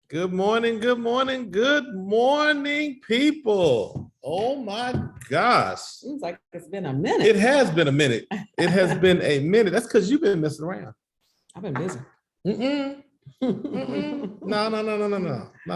Good morning, good morning, good morning, people. Oh my gosh. Seems like it's been a minute. It has been a minute. It has been a minute. That's because you've been messing around. I've been busy. No,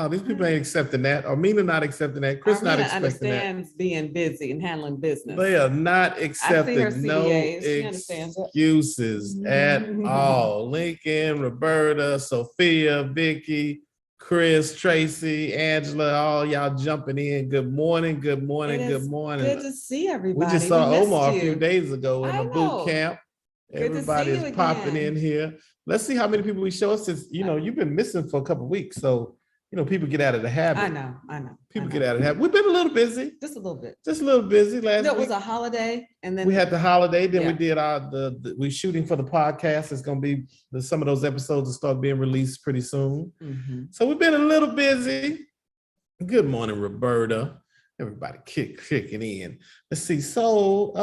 these people ain't accepting that. Or Mina not accepting that. Chris not expecting that. Understands being busy and handling business. They are not accepting no excuses at all. Lincoln, Roberta, Sophia, Vicky, Chris, Tracy, Angela, all y'all jumping in. Good morning, good morning, good morning. Good to see everybody. We just saw Omar a few days ago in a boot camp. Everybody is popping in here. Let's see how many people we show us since, you've been missing for a couple of weeks. So, people get out of the habit. I know. People get out of the habit. We've been a little busy. Just a little bit. Just a little busy last week. It was a holiday. And then we had the holiday. Then we did we're shooting for the podcast. It's going to be some of those episodes will start being released pretty soon. Mm-hmm. So we've been a little busy. Good morning, Roberta. Everybody kicking in. Let's see. So,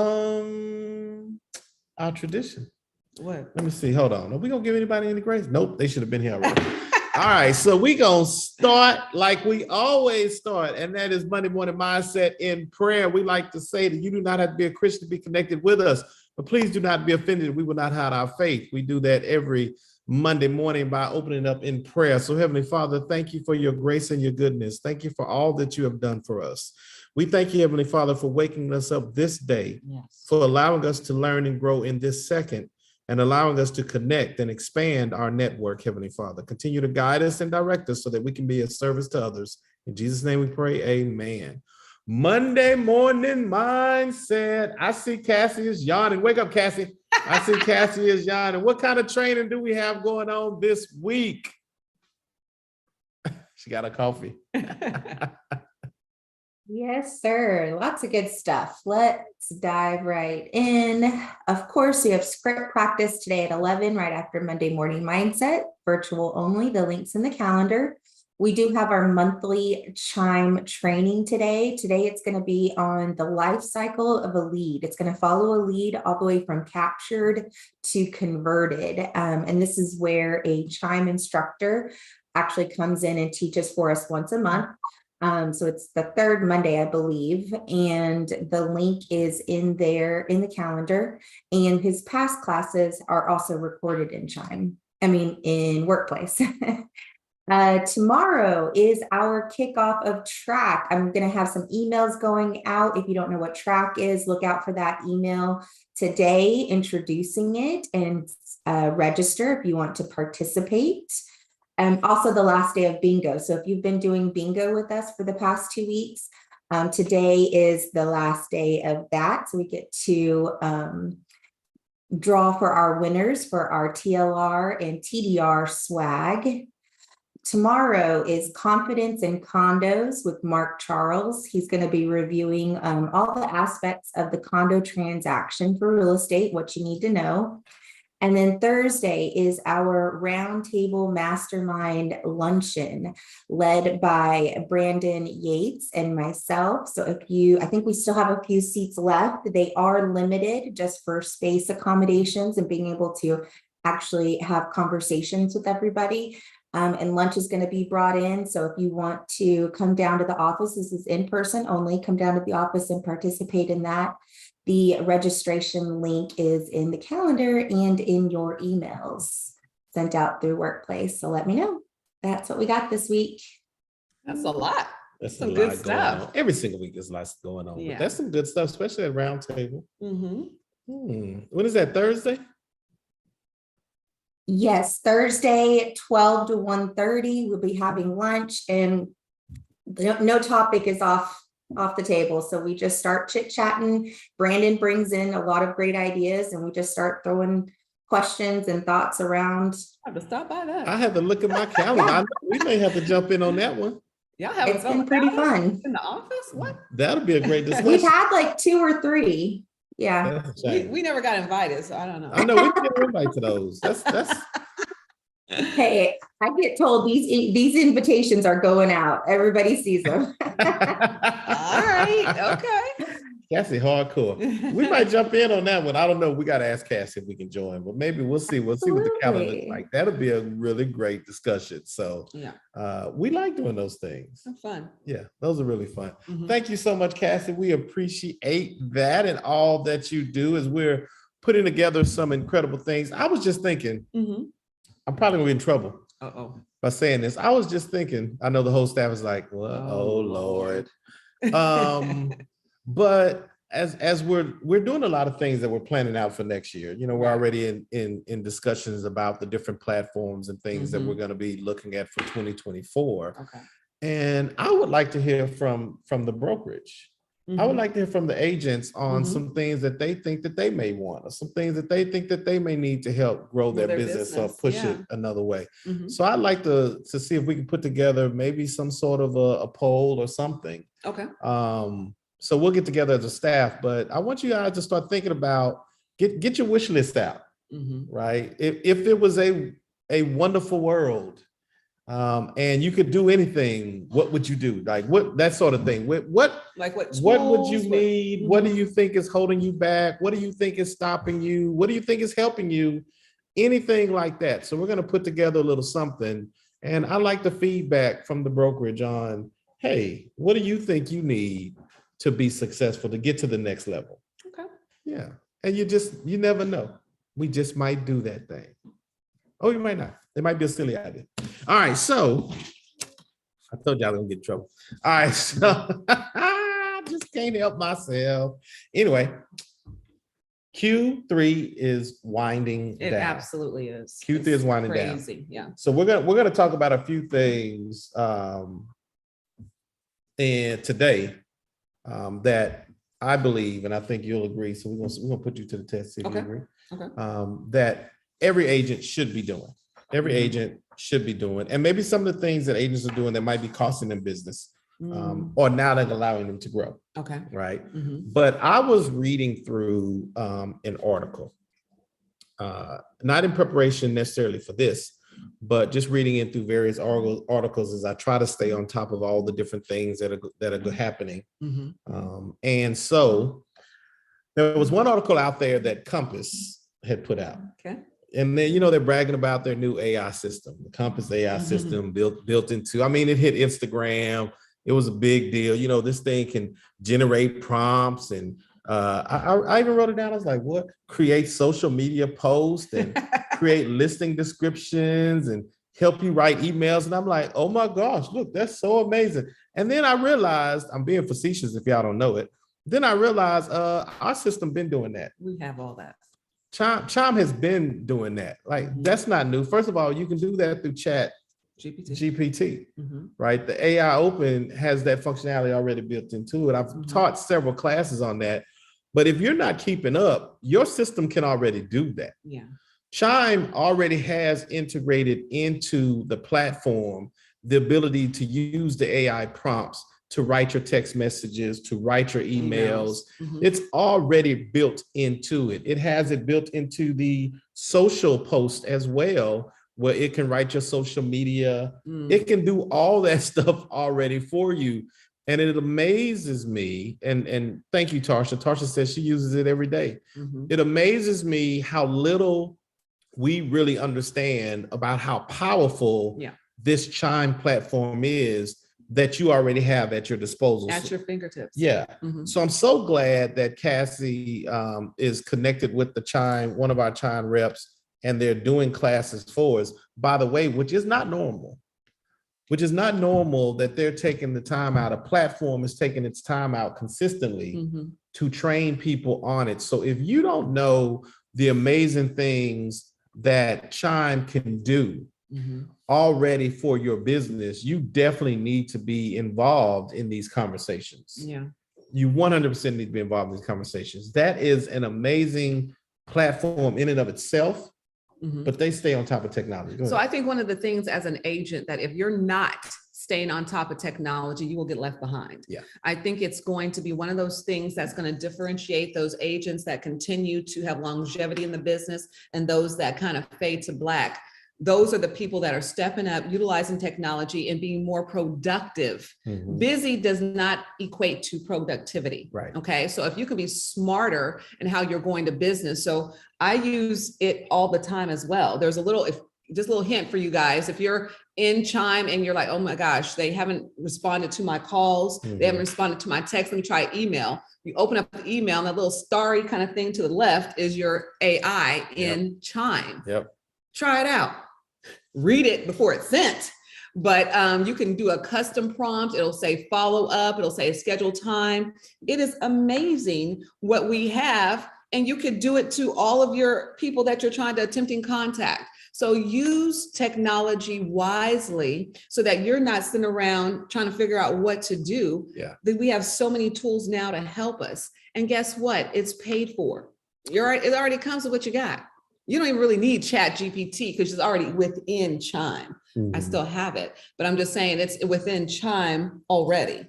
our tradition. What? Let me see. Hold on. Are we gonna give anybody any grace? Nope. They should have been here already. All right. So we gonna start like we always start, and that is Monday Morning Mindset in prayer. We like to say that you do not have to be a Christian to be connected with us, but please do not be offended. We will not hide our faith. We do that every Monday morning by opening up in prayer. So Heavenly Father, thank you for your grace and your goodness. Thank you for all that you have done for us. We thank you, Heavenly Father, for waking us up this day, for allowing us to learn and grow in this second, and allowing us to connect and expand our network, Heavenly Father. Continue to guide us and direct us so that we can be of service to others. In Jesus' name we pray, amen. Monday Morning Mindset. I see Cassie is yawning. Wake up, Cassie. I see Cassie is yawning. What kind of training do we have going on this week? She got a coffee. Yes, sir. Lots of good stuff. Let's dive right in. Of course, we have script practice today at 11, right after Monday Morning Mindset, virtual only. The link's in the calendar. We do have our monthly Chime training today. Today, it's going to be on the life cycle of a lead. It's going to follow a lead all the way from captured to converted. And this is where a Chime instructor actually comes in and teaches for us once a month. So it's the third Monday, I believe, and the link is in there in the calendar, and his past classes are also recorded in Workplace. Tomorrow is our kickoff of track. I'm going to have some emails going out. If you don't know what track is, look out for that email today, introducing it, and register if you want to participate. Also the last day of bingo. So if you've been doing bingo with us for the past 2 weeks, today is the last day of that. So we get to draw for our winners for our TLR and TDR swag. Tomorrow is Confidence in Condos with Mark Charles. He's going to be reviewing all the aspects of the condo transaction for real estate, what you need to know. And then Thursday is our roundtable mastermind luncheon led by Brandon Yates and myself. So I think we still have a few seats left. They are limited just for space accommodations and being able to actually have conversations with everybody. And lunch is going to be brought in. So if you want to come down to the office, this is in person only, come down to the office and participate in that. The registration link is in the calendar and in your emails sent out through Workplace. So let me know. That's what we got this week. That's a lot. That's some good stuff. Every single week there's lots going on. Yeah. But that's some good stuff, especially at Roundtable. Mm-hmm. When is that, Thursday? Yes, Thursday, 12 to 1:30. We'll be having lunch, and no topic is off the table. So we just start chit-chatting. Brandon brings in a lot of great ideas, and we just start throwing questions and thoughts around. I have to stop by that. I have to look at my calendar. Yeah. We may have to jump in on that one. It's been pretty fun. In the office? What? That'll be a great discussion. We've had like 2 or 3. Yeah. We never got invited, so I don't know. I know we can invite to those. That's Hey, I get told these invitations are going out. Everybody sees them. All right. Okay. Cassie hardcore. We might jump in on that one. I don't know. We got to ask Cassie if we can join, but maybe we'll see. We'll see what the calendar looks Absolutely. like. That'll be a really great discussion. So Yeah, we like doing those things. have fun. Yeah, those are really fun. Mhm. Thank you so much, Cassie. We appreciate that and all that you do as we're putting together some incredible things. I was just thinking, Mhm. I'm probably gonna be in trouble Uh-oh. by saying this. I was just thinking, I know the whole staff is like, well, oh Lord. But as we're doing a lot of things that we're planning out for next year. You know, we're Right. already in discussions about the different platforms and things that Mhm. we're going to be looking at for 2024. Okay. And I would like to hear from the brokerage. I would Mhm. like to hear from the agents on Mhm. some things that they think that they may want, or some things that they think that they may need to help grow Grow their their business or business, push yeah. it another way. Mhm. So I'd like to see if we can put together maybe some sort of a poll or something. Okay. So we'll get together as a staff, but I want you guys to start thinking about get your wish list out, Mhm. right? If it was a wonderful world, and you could do anything, what would you do? Like what that sort of thing. What Like what? what would you schools, what- need? What do Mhm. you think is holding you back? What do you think is stopping you? What do you think is helping you? Anything like that. So we're going to put together a little something. And I like the feedback from the brokerage on, hey, what do you think you need to be successful to get to the next level? Okay. Yeah. And you never know. We just might do that thing. Oh, you might not. It might be a silly idea. All right. So I told you I was gonna get in trouble. All right. So I just can't help myself. Anyway, Q3 is winding It down. absolutely is. Q3 is It's winding down. crazy. Yeah. So we're gonna talk about a few things and today that I believe, and I think you'll agree. So we're gonna put you to the test, see if you Okay. agree. Okay. That every agent should be doing. Every Mhm. agent should be doing, and maybe some of the things that agents are doing that might be costing them business, Mm. or not allowing them to grow. Okay. Right. Mhm. But I was reading through an article, not in preparation necessarily for this, but just reading it through various articles as I try to stay on top of all the different things that are happening. Mhm. And so there was one article out there that Compass had put out. Okay. And then, they're bragging about their new AI system, the Compass AI Mhm. system built into, it hit Instagram. It was a big deal. This thing can generate prompts. And I even wrote it down. I was like, what? Create social media posts and create listing descriptions and help you write emails. And I'm like, oh my gosh, look, that's so amazing. And then I realized, I'm being facetious if y'all don't know it. Then I realized our system been doing that. We have all that. Chime has been doing that. Like, Mhm. that's not new. First of all, you can do that through Chat GPT, Mhm. right? The AI Open has that functionality already built into it. I've Mhm. taught several classes on that. But if you're not keeping up, your system can already do that. Yeah. Chime already has integrated into the platform the ability to use the AI prompts to write your text messages, to write your emails. Mhm. It's already built into it. It has it built into the social post as well, where it can write your social media. Mm. It can do all that stuff already for you. And it amazes me. And thank you, Tarsha. Tarsha says she uses it every day. Mhm. It amazes me how little we really understand about how powerful Yeah. this Chime platform is that you already have at your disposal. At your fingertips. Yeah. Mhm. So I'm so glad that Cassie is connected with the Chime, one of our Chime reps, and they're doing classes for us, by the way, which is not normal. That they're taking the time out. A platform is taking its time out consistently Mhm. to train people on it. So if you don't know the amazing things that Chime can do Mhm. already for your business, you definitely need to be involved in these conversations. Yeah. You 100% need to be involved in these conversations. That is an amazing platform in and of itself, Mhm. but they stay on top of technology. Go So ahead. I think one of the things as an agent that if you're not staying on top of technology, you will get left behind. Yeah. I think it's going to be one of those things that's going to differentiate those agents that continue to have longevity in the business and those that kind of fade to black. those are the people that are stepping up, utilizing technology and being more productive. Busy does not equate to productivity. Right. Okay. So if you can be smarter in how you're going to business. So I use it all the time as well. There's just a little hint for you guys. If you're in Chime and you're like, oh my gosh, they haven't responded to my calls. They haven't responded to my text. Let me try email. You open up the email and that little starry kind of thing to the left is your AI in Chime. Try it out. Read it before it's sent. But you can do a custom prompt. It'll say follow up. It'll say schedule time. It is amazing what we have. And you could do it to all of your people that you're trying to attempting contact. So use technology wisely so that you're not sitting around trying to figure out what to do. That we have so many tools now to help us. And guess what? It's paid for. It already comes with what you got. You don't even really need Chat GPT because it's already within Chime. I still have it, but I'm just saying it's within Chime already.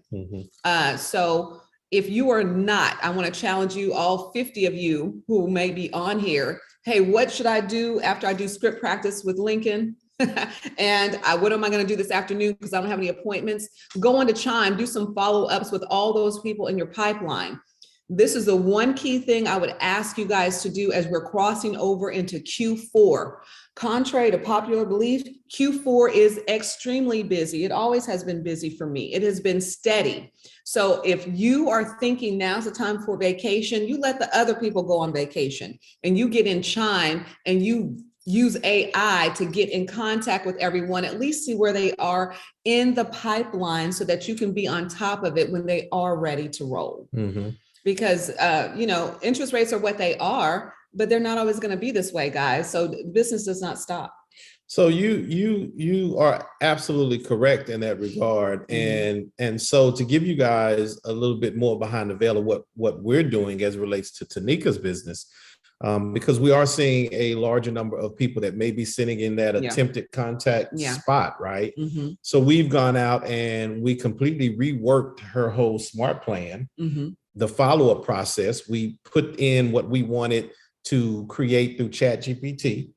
So if you are not, I want to challenge you, all 50 of you who may be on here. Hey, what should I do after I do script practice with Lincoln? And what am I going to do this afternoon because I don't have any appointments? Go on to Chime, do some follow-ups with all those people in your pipeline. This is the one key thing I would ask you guys to do as we're crossing over into Q4. Contrary to popular belief, Q4 is extremely busy. It always has been busy for me. It has been steady. So if you are thinking now's the time for vacation, you let the other people go on vacation and you get in Chime and you use AI to get in contact with everyone, at least see where they are in the pipeline so that you can be on top of it when they are ready to roll. Because, interest rates are what they are, but they're not always going to be this way, guys. So business does not stop. So you are absolutely correct in that regard. And so to give you guys a little bit more behind the veil of what we're doing as it relates to Tanika's business, because we are seeing a larger number of people that may be sitting in that attempted contact spot, right? So we've gone out and we completely reworked her whole smart plan. The follow-up process, we put in what we wanted to create through Chat GPT,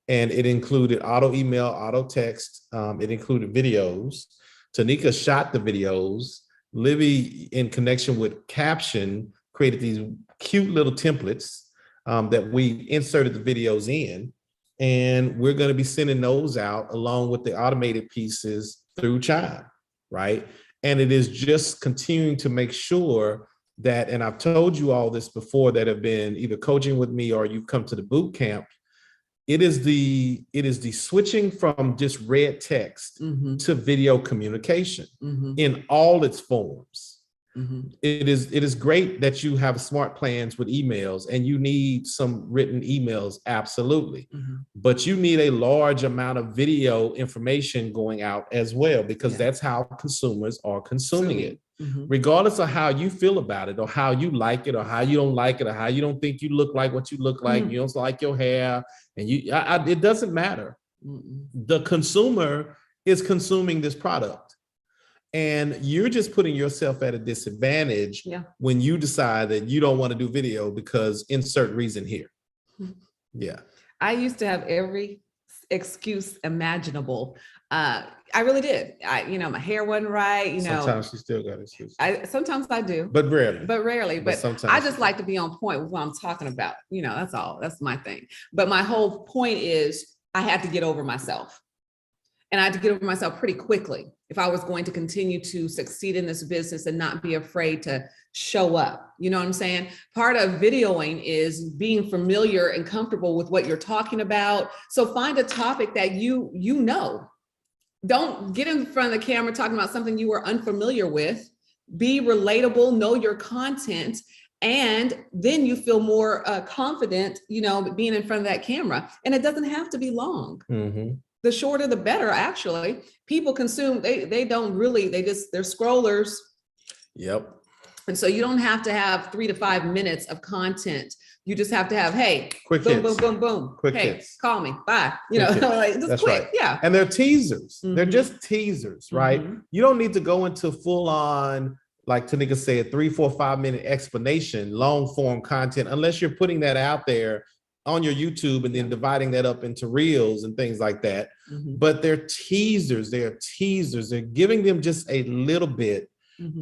and it included auto email, auto text. It included videos. Tanika shot the videos. Livy, in connection with caption, created these cute little templates that we inserted the videos in, and we're going to be sending those out along with the automated pieces through Chime, right? And it is just continuing to make sure that, and I've told you all this before that have been either coaching with me or you've come to the boot camp, it is the switching from just red text to video communication in all its forms. It is great that you have smart plans with emails and you need some written emails, absolutely. But you need a large amount of video information going out as well, because that's how consumers are consuming it. Regardless of how you feel about it or how you like it or how you don't like it or how you don't think you look like what you look like, you don't like your hair, and it doesn't matter. The consumer is consuming this product. And you're just putting yourself at a disadvantage when you decide that you don't want to do video because insert reason here. I used to have every excuse imaginable. I really did. My hair wasn't right. Sometimes she still got excuses. Sometimes I do, but rarely. But sometimes I just like to be on point with what I'm talking about. That's all. That's my thing. But my whole point is I had to get over myself. And I had to get over myself pretty quickly if I was going to continue to succeed in this business and not be afraid to show up. You know what I'm saying? Part of videoing is being familiar and comfortable with what you're talking about. So find a topic that you know. Don't get in front of the camera talking about something you are unfamiliar with. Be relatable, know your content, and then you feel more confident, being in front of that camera. And it doesn't have to be long. The shorter, the better, actually. People consume, they don't really, they're scrollers. Yep. And so you don't have to have 3 to 5 minutes of content. You just have to have, hey, quick boom, hits. boom, boom, boom. Quick hey, hits. Call me, bye. Just That's quick, right. yeah. And they're teasers. They're just teasers, right? You don't need to go into full on, like Tanika said, 3, 4, 5 minute explanation, long form content, unless you're putting that out there on your YouTube and then dividing that up into reels and things like that. But they're teasers. They're giving them just a little bit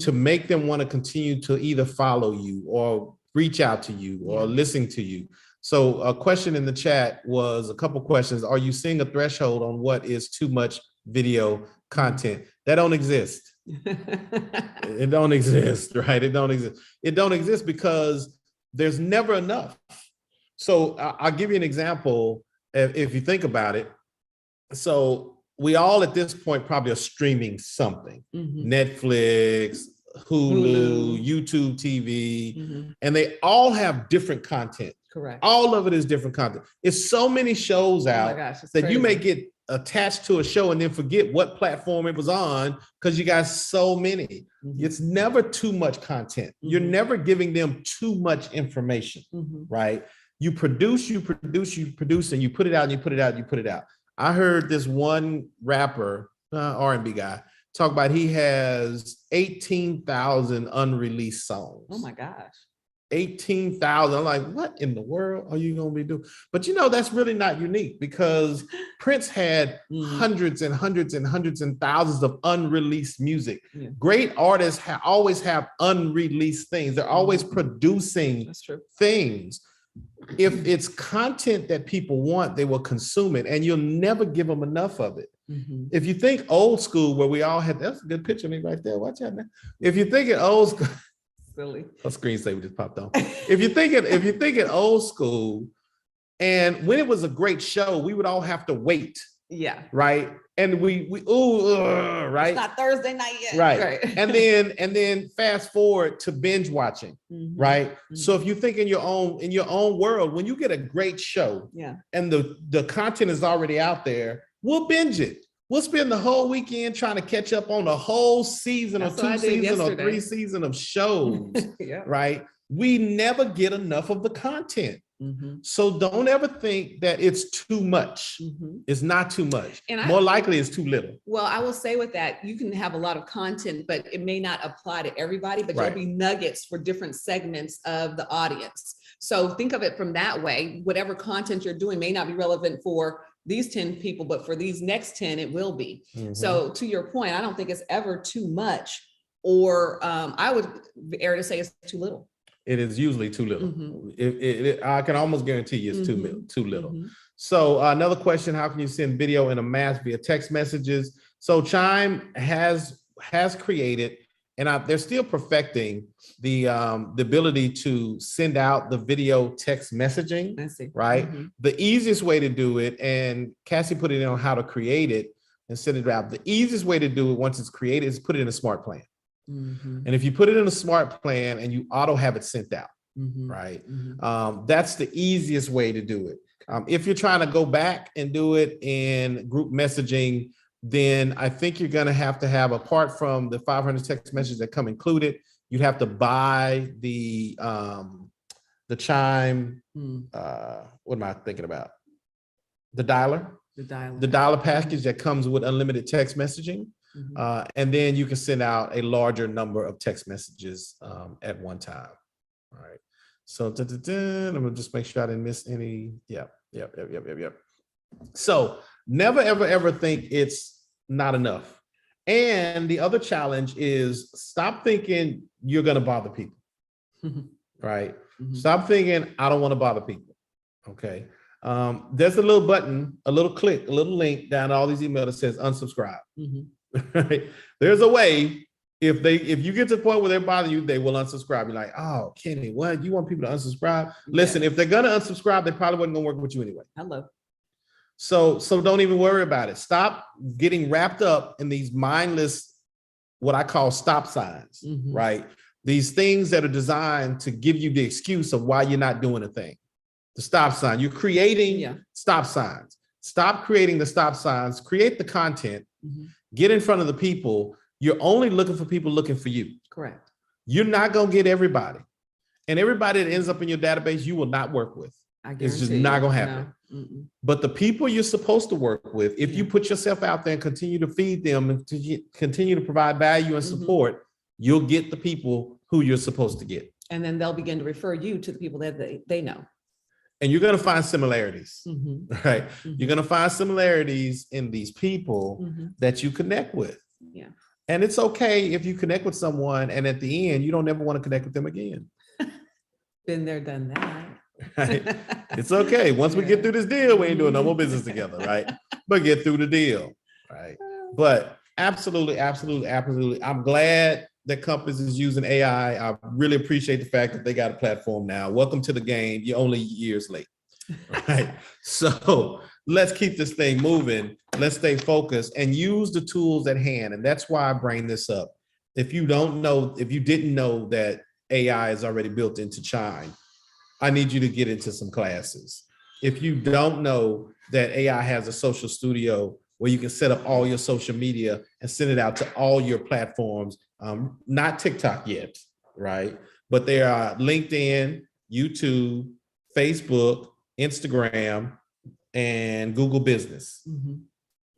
to make them want to continue to either follow you or reach out to you or listen to you. So a question in the chat was a couple questions. Are you seeing a threshold on what is too much video content? That don't exist. It don't exist, right? It don't exist. It don't exist because there's never enough. So I'll give you an example if you think about it. So we all at this point probably are streaming something, Netflix, Hulu, YouTube TV, and they all have different content. Correct. All of it is different content. It's so many shows out that crazy. You may get attached to a show and then forget what platform it was on because you got so many. It's never too much content. You're never giving them too much information, right? You produce, and you put it out, and you put it out, and you put it out. I heard this one rapper, R&B guy, talk about he has 18,000 unreleased songs. Oh my gosh. 18,000. I'm like, what in the world are you going to be doing? But that's really not unique because Prince had hundreds and hundreds and hundreds and thousands of unreleased music. Great artists always have unreleased things. They're always producing things. If it's content that people want, they will consume it, and you'll never give them enough of it. If you think old school, where we all had, that's a good picture of me right there. Watch out now. If you think it old school, silly. A screensaver just popped on. If you think it old school, and when it was a great show, we would all have to wait. Yeah. Right. And right. It's not Thursday night yet. Right. And then fast forward to binge watching. Right. So if you think in your own world, when you get a great show, and the content is already out there, we'll binge it. We'll spend the whole weekend trying to catch up on a whole season or 2 seasons or 3 seasons of shows. Right. We never get enough of the content. So don't ever think that it's too much. It's not too much. And more likely it's too little. Well, I will say with that, you can have a lot of content, but it may not apply to everybody, but there'll be nuggets for different segments of the audience. So think of it from that way. Whatever content you're doing may not be relevant for these 10 people, but for these next 10, it will be. So to your point, I don't think it's ever too much, or I would err to say it's too little. It is usually too little. I can almost guarantee you it's too little. So another question, how can you send video in a mass via text messages? So Chime has created, and they're still perfecting the ability to send out the video text messaging. I see. Right? The easiest way to do it, and Cassie put it in on how to create it and send it out. The easiest way to do it once it's created is put it in a smart plan. And if you put it in a smart plan and you auto have it sent out, right? That's the easiest way to do it. If you're trying to go back and do it in group messaging, then I think you're going to have, apart from the 500 text messages that come included, you'd have to buy the Chime. What am I thinking about? The dialer. The dialer package that comes with unlimited text messaging. And then you can send out a larger number of text messages at one time. All right. So I'm gonna just make sure I didn't miss any. Yep. So never, ever think it's not enough. And the other challenge is stop thinking you're gonna bother people. Right. Stop thinking I don't want to bother people. Okay. There's a little button, a little click, a little link down all these emails that says unsubscribe. Right? There's a way, if you get to the point where they bother you, they will unsubscribe. You're like, oh, Kenny, what? You want people to unsubscribe? Listen, if they're gonna unsubscribe, they probably wasn't gonna work with you anyway. Hello. So don't even worry about it. Stop getting wrapped up in these mindless, what I call stop signs, right? These things that are designed to give you the excuse of why you're not doing a thing. The stop sign. You're creating stop signs. Stop creating the stop signs. Create the content. Get in front of the people. You're only looking for people looking for you. Correct. You're not going to get everybody. And everybody that ends up in your database, you will not work with. It's just not going to happen. No. But the people you're supposed to work with, if you put yourself out there and continue to feed them and continue to provide value and support, you'll get the people who you're supposed to get. And then they'll begin to refer you to the people that they know. And you're going to find similarities, right? Mhm. You're going to find similarities in these people Mhm. that you connect with. Yeah. And it's okay if you connect with someone and at the end, you don't ever want to connect with them again. Been there, done that. Right? It's okay. Once we get through this deal, we ain't doing no more business together, right? But get through the deal, right? But absolutely, absolutely, absolutely. I'm glad that Compass is using AI. I really appreciate the fact that they got a platform now. Welcome to the game. You're only years late, right? So let's keep this thing moving. Let's stay focused and use the tools at hand. And that's why I bring this up. If you don't know, if you didn't know that AI is already built into Chime, I need you to get into some classes. If you don't know that AI has a social studio where you can set up all your social media and send it out to all your platforms, not TikTok yet, right? But there are LinkedIn, YouTube, Facebook, Instagram, and Google Business. Mhm.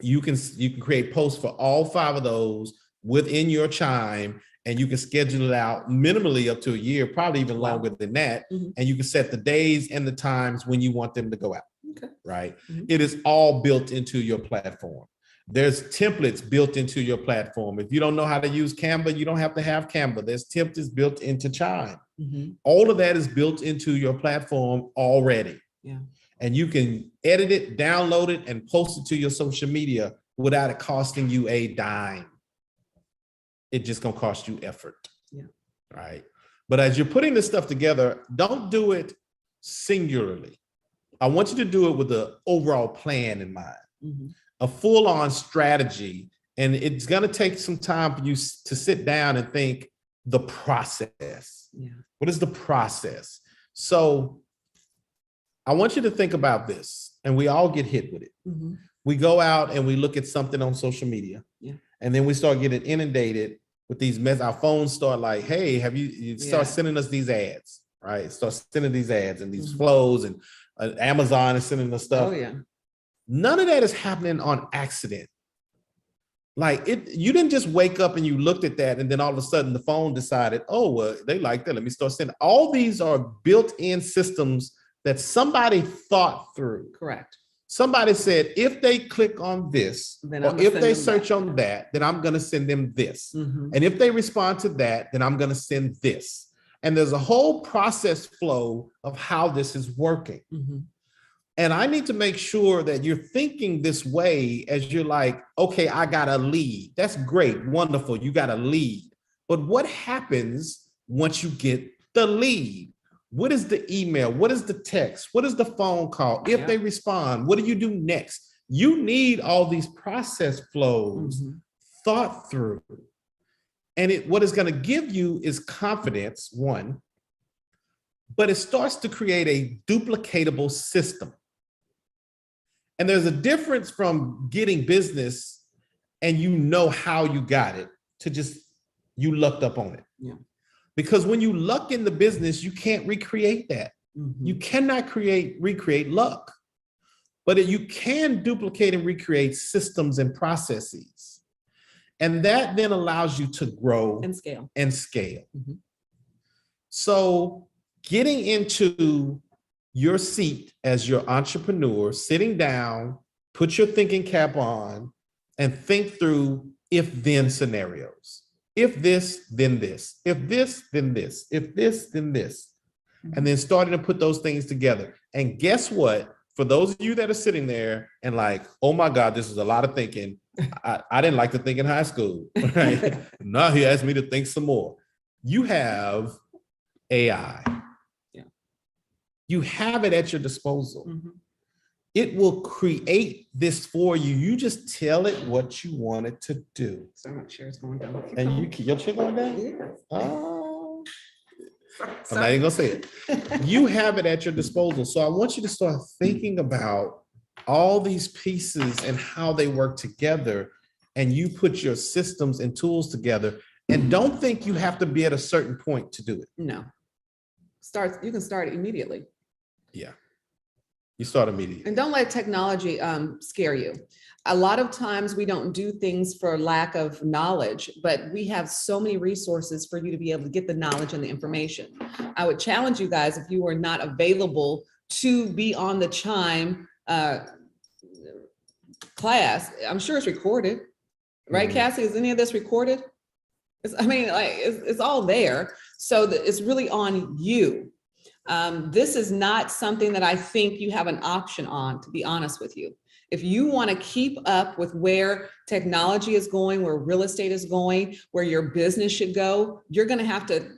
You can create posts for all 5 of those within your Chime, and you can schedule it out minimally up to a year, probably even Wow. longer than that. Mhm. And you can set the days and the times when you want them to go out. Okay. Right? Mhm. It is all built into your platform. There's templates built into your platform. If you don't know how to use Canva, you don't have to have Canva. There's templates built into Chime. Mhm. All of that is built into your platform already. Yeah. And you can edit it, download it, and post it to your social media without it costing you a dime. It's just gonna cost you effort. Yeah. Right. But as you're putting this stuff together, don't do it singularly. I want you to do it with the overall plan in mind, Mhm. a full-on strategy. And it's gonna take some time for you to sit down and think the process. Yeah. What is the process? So I want you to think about this, and we all get hit with it. Mhm. We go out and we look at something on social media, Yeah. and then we start getting inundated with these our phones start like, hey, have you start Yeah. sending us these ads, right? Start sending these ads and these Mhm. flows, and Amazon is sending us stuff. Oh yeah. None of that is happening on accident. Like you didn't just wake up and you looked at that, and then all of a sudden the phone decided, oh, well, they like that. Let me start sending. All these are built-in systems that somebody thought through. Correct. Somebody said, if they click on this, Then or I'm gonna if send they them search that. on that, then I'm going to send them this. Mhm. And if they respond to that, then I'm going to send this. And there's a whole process flow of how this is working. Mhm. And I need to make sure that you're thinking this way as you're like, okay, I got a lead. That's great, wonderful. You got a lead. But what happens once you get the lead? What is the email? What is the text? What is the phone call? If Yeah. they respond, what do you do next? You need all these process flows Mhm. thought through. And what it's going to give you is confidence, one, but it starts to create a duplicatable system. And there's a difference from getting business and you know how you got it to just you lucked up on it. Yeah. Because when you luck in the business, you can't recreate that. Mhm. You cannot recreate luck, but you can duplicate and recreate systems and processes. And that then allows you to grow And scale. Mhm. So getting into your seat as your entrepreneur, sitting down, put your thinking cap on, and think through if-then scenarios. If this, then this. If this, then this. If this, then this. And then starting to put those things together. And guess what? For those of you that are sitting there and like, oh my God, this is a lot of thinking. I didn't like to think in high school. Right? Now he asked me to think some more. You have AI. Yeah. You have it at your disposal. Mhm. It will create this for you. You just tell it what you want it to do. So my chair's going down. Keep And going. your chair going down? Yes. Oh, I'm not Sorry. even gonna say it. You have it at your disposal. So I want you to start thinking about all these pieces and how they work together. And you put your systems and tools together. And don't think you have to be at a certain point to do it. No. You can start immediately. Yeah. You start immediately. And don't let technology scare you. A lot of times we don't do things for lack of knowledge, but we have so many resources for you to be able to get the knowledge and the information. I would challenge you guys, if you are not available to be on the Chime class. I'm sure it's recorded, right? Cassie, is any of this recorded? It's all there. So it's really on you. This is not something that I think you have an option on, to be honest with you. If you want to keep up with where technology is going, where real estate is going, where your business should go, you're going to have to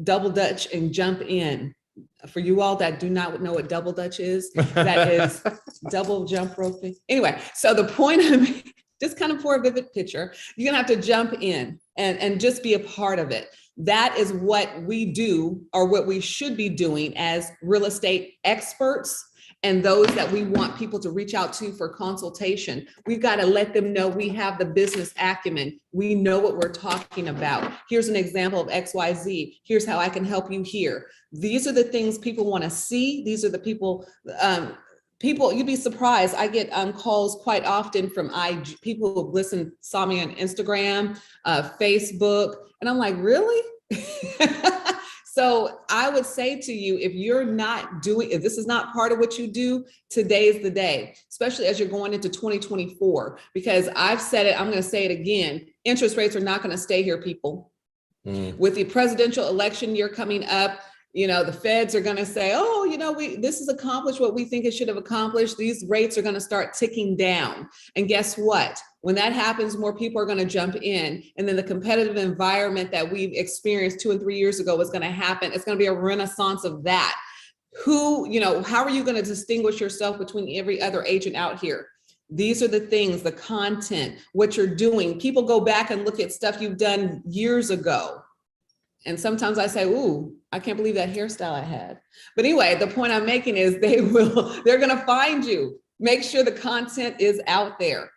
double dutch and jump in. For you all that do not know what double dutch is, that is double jump roping. Anyway, so the point of just kind of for a vivid picture, you're gonna have to jump in and just be a part of it. That is what we do, or what we should be doing as real estate experts, and those that we want people to reach out to for consultation. We've got to let them know we have the business acumen. We know what we're talking about. Here's an example of XYZ. Here's how I can help you here. These are the things people want to see. These are the people, you'd be surprised. I get calls quite often from people who saw me on Instagram, Facebook, and I'm like, really? So I would say to you, if this is not part of what you do, today is the day, especially as you're going into 2024, because I've said it, I'm going to say it again. Interest rates are not going to stay here, people. With the presidential election year coming up, the feds are going to say, oh, this has accomplished what we think it should have accomplished. These rates are going to start ticking down. And guess what? When that happens, more people are going to jump in. And then the competitive environment that we've experienced 2 and 3 years ago is going to happen. It's going to be a renaissance of that. How are you going to distinguish yourself between every other agent out here? These are the things, the content, what you're doing. People go back and look at stuff you've done years ago. And sometimes I say, ooh, I can't believe that hairstyle I had. But anyway, the point I'm making is they're going to find you. Make sure the content is out there.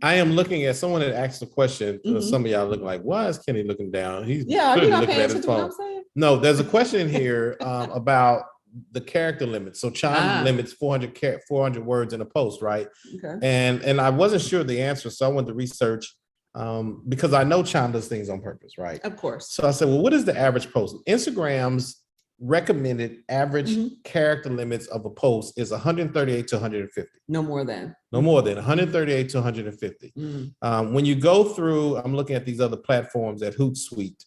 I am looking at someone that asked a question. Some of y'all looking like, why is Kenny looking down? He's are you not looking paying at his attention to what phone. I'm saying? No, there's a question here about the character limit. So Chime limits 400 words in a post, right? Okay. And I wasn't sure the answer, so I wanted to research because I know Chime does things on purpose, right? Of course. So I said, well, what is the average post? Instagram's recommended average character limits of a post is 138 to 150. No more than 138 to 150. When you go through, I'm looking at these other platforms at Hootsuite,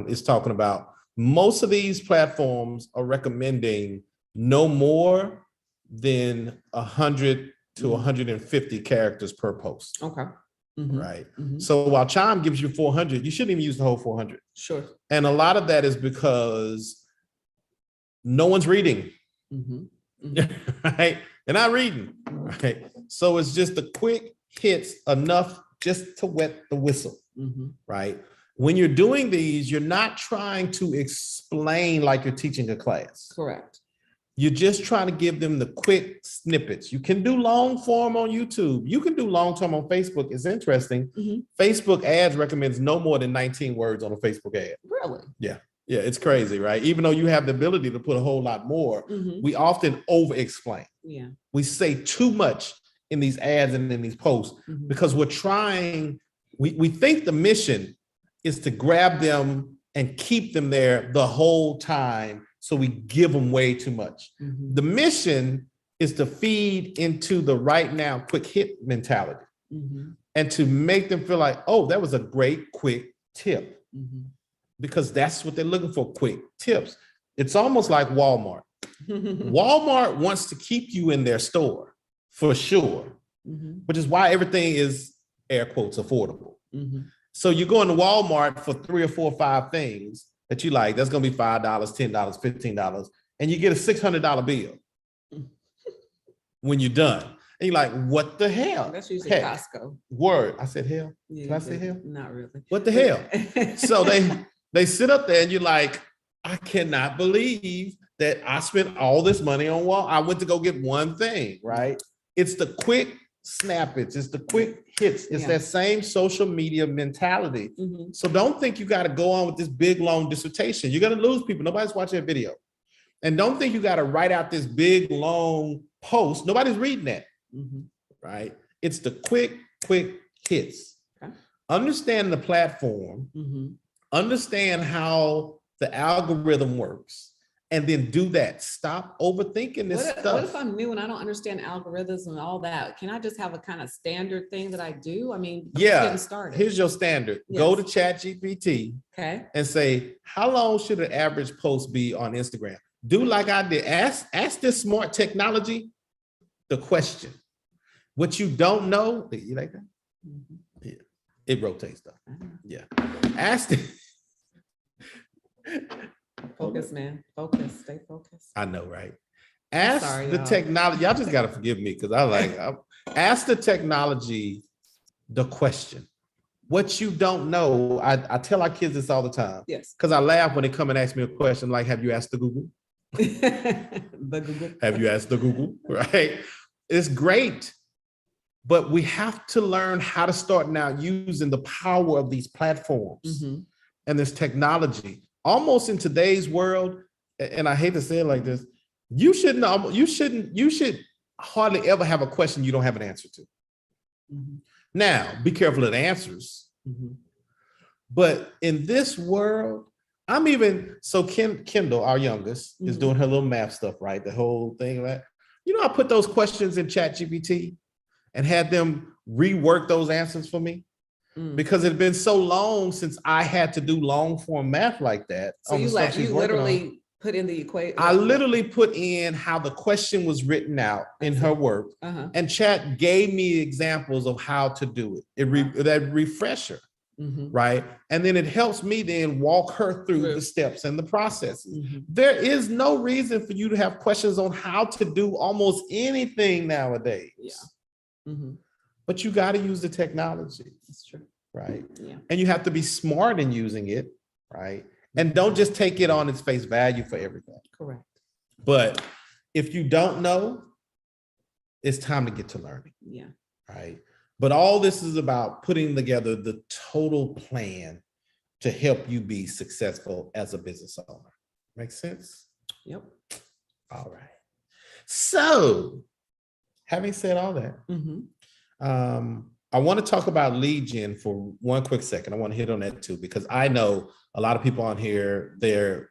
is talking about most of these platforms are recommending no more than 100 to 150 characters per post. Okay. Right. So while Chime gives you 400, you shouldn't even use the whole 400. Sure. And a lot of that is because no one's reading. Right? They're not reading. Right. So it's just the quick hits, enough just to wet the whistle. Right. When you're doing these, you're not trying to explain like you're teaching a class. Correct. You're just trying to give them the quick snippets. You can do long form on YouTube. You can do long term on Facebook. It's interesting. Facebook ads recommends no more than 19 words on a Facebook ad. Really? Yeah. Yeah, it's crazy, right? Even though you have the ability to put a whole lot more, we often over explain. Yeah. We say too much in these ads and in these posts because we're trying, we think the mission is to grab them and keep them there the whole time. So we give them way too much. The mission is to feed into the right now quick hit mentality and to make them feel like, oh, that was a great quick tip. Because that's what they're looking for, quick tips. It's almost like Walmart. Walmart wants to keep you in their store for sure, which is why everything is, air quotes, affordable. So you go into Walmart for 3 or 4 or 5 things that you like, that's going to be $5, $10, $15, and you get a $600 bill when you're done. And you're like, what the hell? That's usually Costco. Word. I said hell. Yeah, Did I say hell? Not really. What the hell? So they sit up there and you're like, I cannot believe that I spent all this money on I went to go get one thing, right? It's the quick snappets. It's the quick hits. It's that same social media mentality. So don't think you got to go on with this big, long dissertation. You're going to lose people. Nobody's watching a video. And don't think you got to write out this big, long post. Nobody's reading that, right? It's the quick hits. Okay. Understand the platform. Understand how the algorithm works and then do that. Stop overthinking this What stuff. if I'm new and I don't understand algorithms and all that? Can I just have a kind of standard thing that I do? I mean, I'm just getting started. Here's your standard. Yes. Go to ChatGPT Okay. and say, how long should an average post be on Instagram? Do like I did. Ask this smart technology the question. What you don't know, you like that? Mhm. Yeah. It rotates stuff. Uh-huh. Yeah. Ask it. Focus, man. Focus. Stay focused. I know, right? Ask sorry, the y'all. technology. Y'all just gotta forgive me because ask the technology the question. What you don't know, I tell our kids this all the time. Yes. Because I laugh when they come and ask me a question like, have you asked the Google? The Google. Have you asked the Google? Right? It's great. But we have to learn how to start now using the power of these platforms Mhm. and this technology. Almost in today's world, and I hate to say it like this, you should hardly ever have a question you don't have an answer to. Mhm. Now, be careful of the answers. Mhm. But in this world, Kendall, our youngest, is Mhm. doing her little math stuff, right? The whole thing, right? I put those questions in ChatGPT and had them rework those answers for me Mm. because it had been so long since I had to do long form math like that. So you literally put in the equation. I literally put in how the question was written out in her work, and Chat gave me examples of how to do it. That refresher, right? And then it helps me then walk her through the steps and the processes. There is no reason for you to have questions on how to do almost anything nowadays. Yeah. But you got to use the technology. That's true. Right. Yeah. And you have to be smart in using it. Right. And don't just take it on its face value for everything. Correct. But if you don't know, it's time to get to learning. Yeah. Right. But all this is about putting together the total plan to help you be successful as a business owner. Make sense? Yep. All right. So, having said all that, I want to talk about lead gen for one quick second. I want to hit on that too, because I know a lot of people on here, their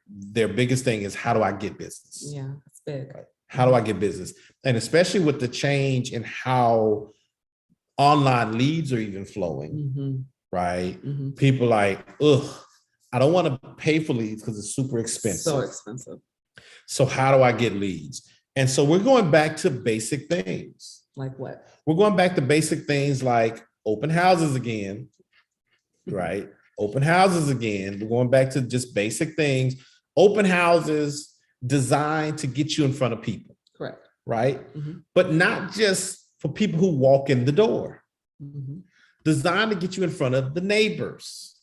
biggest thing is, how do I get business? Yeah, that's big. Right? How do I get business? And especially with the change in how online leads are even flowing, right? People like, I don't want to pay for leads because it's super expensive. So expensive. So how do I get leads? And so we're going back to basic things. Like what? We're going back to basic things like open houses again, right? Open houses again. We're going back to just basic things. Open houses designed to get you in front of people. Correct. Right? But not just for people who walk in the door. Designed to get you in front of the neighbors,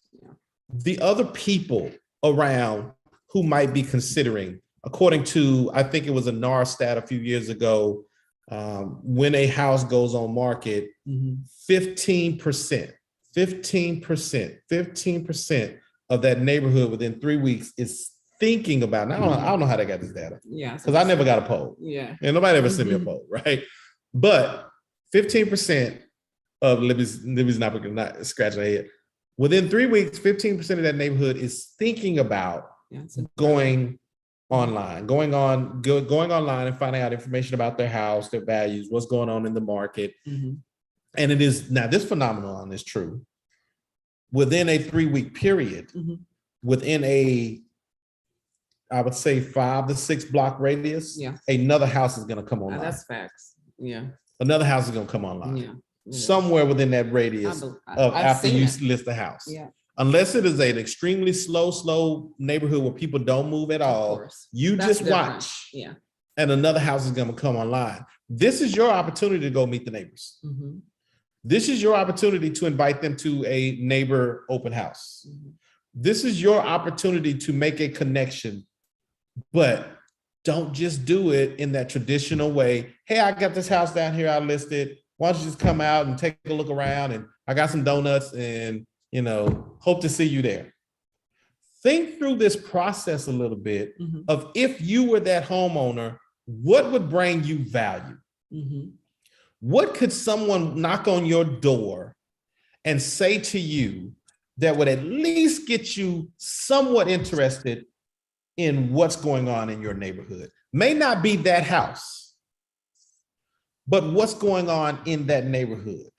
the other people around who might be considering. According to, I think it was a NAR stat a few years ago, when a house goes on market, 15% of that neighborhood within 3 weeks is thinking about, now I don't know how they got this data. Yeah. Because I never got a poll. Yeah. And nobody ever sent me a poll, right? But 15% of Libby's not scratching her head. Within 3 weeks, 15% of that neighborhood is thinking about going online, going online and finding out information about their house, their values, what's going on in the market. And it is, now this phenomenon is true. Within a 3 week period, within I would say 5 to 6 block radius, another house is going to come online. That's facts. Yeah. Another house is going to come online. Yeah. Somewhere within that radius after you list the house. Yeah. Unless it is an extremely slow neighborhood where people don't move at all, you just watch. Yeah. And another house is going to come online. This is your opportunity to go meet the neighbors. This is your opportunity to invite them to a neighbor open house. This is your opportunity to make a connection, but don't just do it in that traditional way. Hey, I got this house down here, I listed. Why don't you just come out and take a look around, and I got some donuts and, hope to see you there. Think through this process a little bit of, if you were that homeowner, what would bring you value? What could someone knock on your door and say to you that would at least get you somewhat interested in what's going on in your neighborhood. May not be that house, but what's going on in that neighborhood,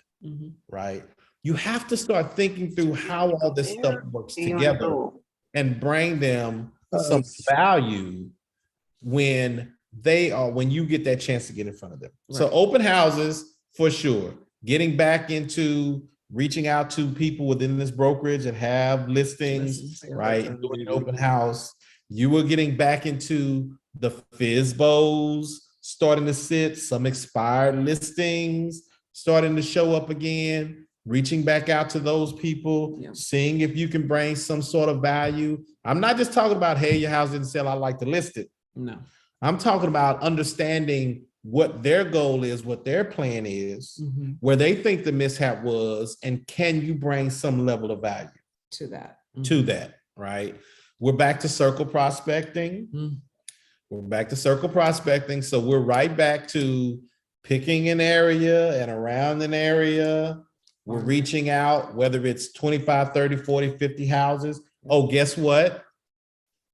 right? You have to start thinking through how all this stuff works together and bring them some value when you get that chance to get in front of them. Right. So open houses, for sure. Getting back into reaching out to people within this brokerage that have listings, right? Doing an open house. You were getting back into the FISBOs, starting to sit, some expired listings, starting to show up again, reaching back out to those people, seeing if you can bring some sort of value. I'm not just talking about, hey, your house didn't sell, I'd like to list it. No. I'm talking about understanding what their goal is, what their plan is, where they think the mishap was, and can you bring some level of value to that? To that, right? We're back to circle prospecting. We're back to circle prospecting. So we're right back to picking an area and around an area. We're reaching out, whether it's 25, 30, 40, 50 houses. Oh, guess what?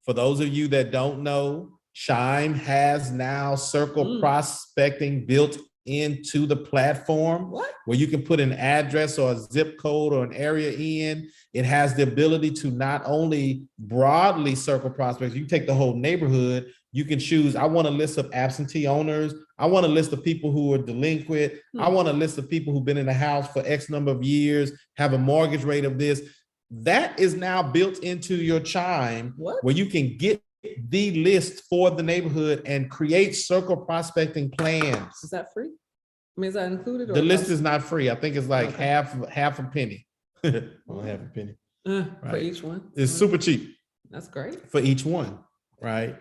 For those of you that don't know, Chime has now circle prospecting built into the platform. What? Where you can put an address or a zip code or an area in. It has the ability to not only broadly circle prospects, you can take the whole neighborhood. You can choose, I want a list of absentee owners. I want a list of people who are delinquent. I want a list of people who've been in the house for X number of years, have a mortgage rate of this. That is now built into your Chime, where you can get the list for the neighborhood and create circle prospecting plans. Is that free? I mean, is that included? Or the list is not free. I think it's like half a penny. Only half a penny. For each one. It's super cheap. That's great. For each one, right?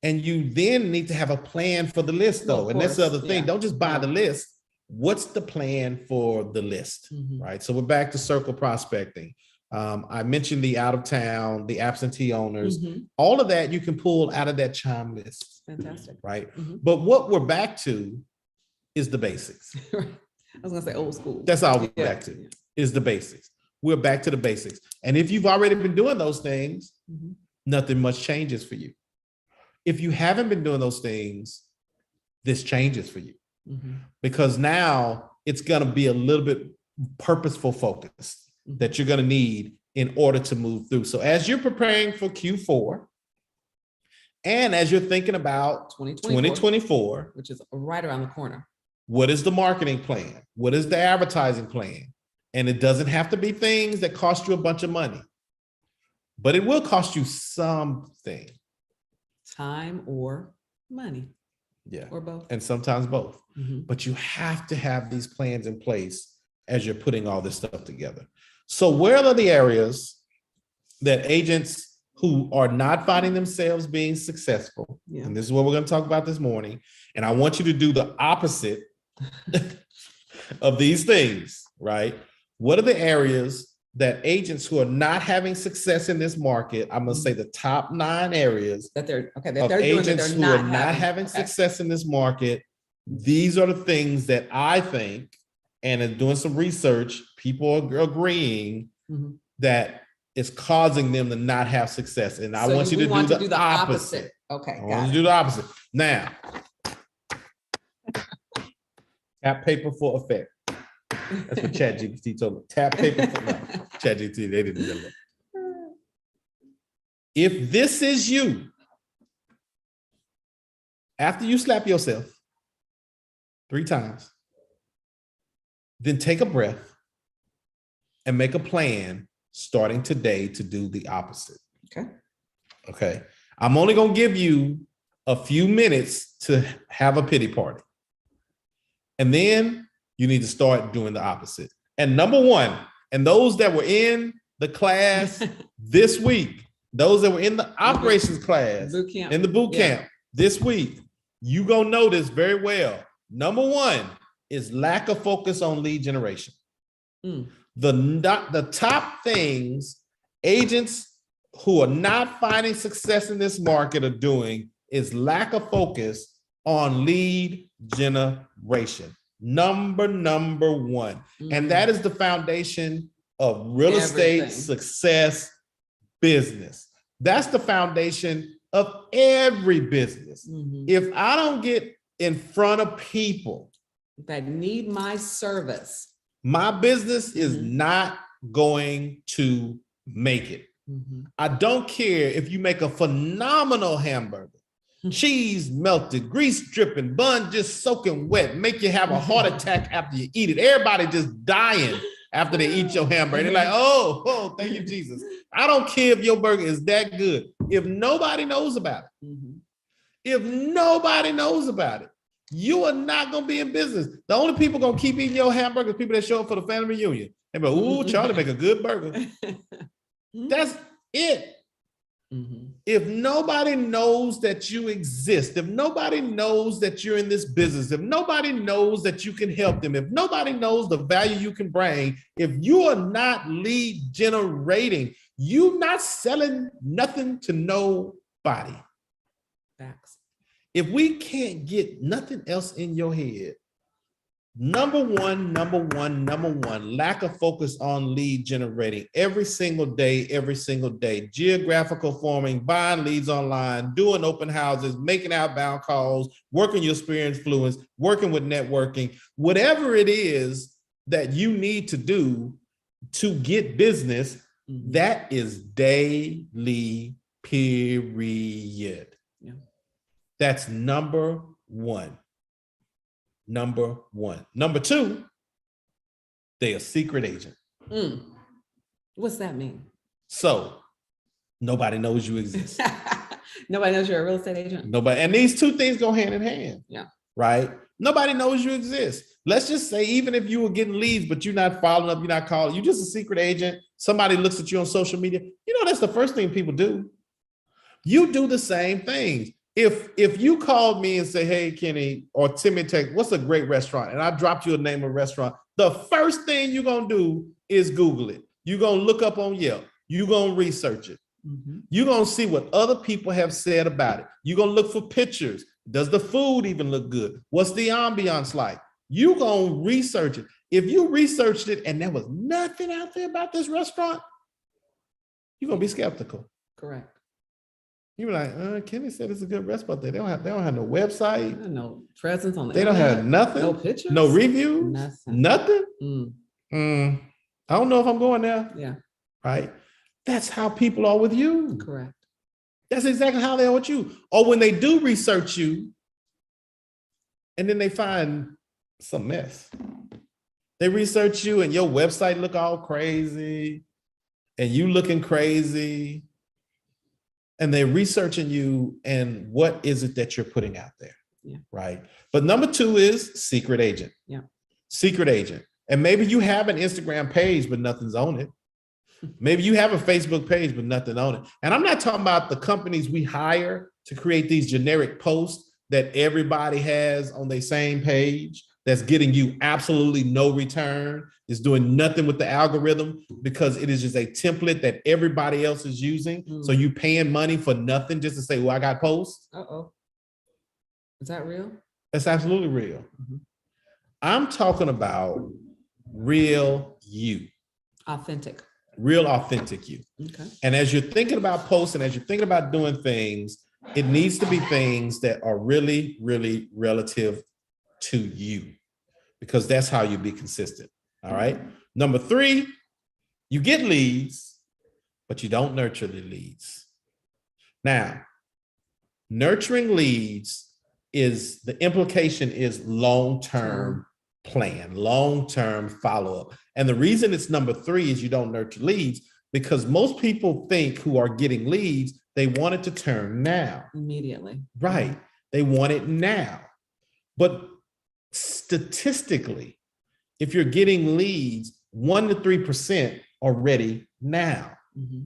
And you then need to have a plan for the list, though. And that's the other thing. Don't just buy the list. What's the plan for the list, right? So we're back to circle prospecting. I mentioned the out of town, the absentee owners, all of that you can pull out of that Chime list. Fantastic. Right. But what we're back to is the basics. I was gonna say old school. That's all we're back to is the basics. We're back to the basics. And if you've already been doing those things, nothing much changes for you. If you haven't been doing those things, this changes for you. Because now it's gonna be a little bit purposeful focus that you're going to need in order to move through. So as you're preparing for Q4 and as you're thinking about 2024, which is right around the corner, what is the marketing plan? What is the advertising plan? And it doesn't have to be things that cost you a bunch of money, but it will cost you something. Time or money. Yeah. Or both. And sometimes both. But you have to have these plans in place as you're putting all this stuff together. So where are the areas that agents who are not finding themselves being successful? And this is what we're going to talk about this morning. And I want you to do the opposite of these things, right? What are the areas that agents who are not having success in this market, I'm going to say the top 9 areas that they're agents who are not having success in this market. These are the things that I think, and in doing some research, people are agreeing that it's causing them to not have success. And I want you to do the opposite. Okay. I want you to do the opposite. Now, tap paper for effect. That's what ChatGPT told me. Tap paper for ChatGPT. They didn't know that. If this is you, after you slap yourself 3 times, then take a breath and make a plan starting today to do the opposite. Okay. I'm only going to give you a few minutes to have a pity party. And then you need to start doing the opposite. And number 1, and those that were in the class this week, those that were in the operations class, in the boot camp this week, you going to know this very well. Number 1 is lack of focus on lead generation. The top things agents who are not finding success in this market are doing is lack of focus on lead generation. Number 1. And that is the foundation of real estate success business. That's the foundation of every business. Mhm. If I don't get in front of people That need my service. my business is Mhm. not going to make it. Mhm. I don't care if you make a phenomenal hamburger, cheese melted, grease dripping, bun just soaking wet, make you have a heart attack after you eat it. Everybody just dying after they eat your hamburger. They're like, oh, thank you, Jesus. I don't care if your burger is that good. If nobody knows about it, Mhm. if nobody knows about it, you are not going to be in business. The only people going to keep eating your hamburger is people that show up for the family reunion. They be like, ooh, Charlie make a good burger. That's it. Mhm. If nobody knows that you exist, if nobody knows that you're in this business, if nobody knows that you can help them, if nobody knows the value you can bring, if you are not lead generating, you're not selling nothing to nobody. Facts. If we can't get nothing else in your head, number one, lack of focus on lead generating every single day, geographical forming, buying leads online, doing open houses, making outbound calls, working your sphere of influence, working with networking, whatever it is that you need to do to get business, Mhm. that is daily, period. Yeah. That's number one. Number one. Number two, they're a secret agent. Mm. What's that mean? So nobody knows you exist. Nobody knows you're a real estate agent. Nobody, and these two things go hand in hand. Yeah. Right? Nobody knows you exist. Let's just say, even if you were getting leads, but you're not following up, you're not calling, you're just a secret agent. Somebody looks at you on social media. You know, that's the first thing people do. You do the same things. If you called me and say, hey, Kenny, or Timmy, what's a great restaurant? And I dropped you a name of a restaurant. The first thing you're going to do is Google it. You're going to look up on Yelp. You're going to research it. Mhm. You're going to see what other people have said about it. You're going to look for pictures. Does the food even look good? What's the ambiance like? You're going to research it. If you researched it and there was nothing out there about this restaurant, you're going to be skeptical. Correct. You were like, Kenny said it's a good restaurant. They don't have no website. No presence on the They don't internet. have nothing. No pictures. No reviews. Nothing. Nothing. I don't know if I'm going there. Yeah. Right. That's how people are with you. Correct. That's exactly how they are with you. Or when they do research you, and then they find some mess. They research you and your website look all crazy, and you looking crazy. And they're researching you and what is it that you're putting out there, yeah. Right? But number two is secret agent. Yeah. Secret agent. And maybe you have an Instagram page, but nothing's on it. Maybe you have a Facebook page, but nothing on it. And I'm not talking about the companies we hire to create these generic posts that everybody has on their same page that's getting you absolutely no return, is doing nothing with the algorithm because it is just a template that everybody else is using. So you paying money for nothing just to say, well, I got posts. Uh-oh. Is that real? That's absolutely real. Mm-hmm. I'm talking about real you. Authentic. Real authentic you. Okay. And as you're thinking about posts and as you're thinking about doing things, it needs to be things that are really, really relative to you, because that's how you be consistent. All right. Number three, you get leads, but you don't nurture the leads. Now, nurturing leads is, the implication is long-term plan, long-term follow-up. And the reason it's number three is you don't nurture leads because most people think who are getting leads, they want it to turn now. Immediately. Right. Mm-hmm. They want it now. But statistically, if you're getting leads, 1 to 3% are ready now. Mm-hmm.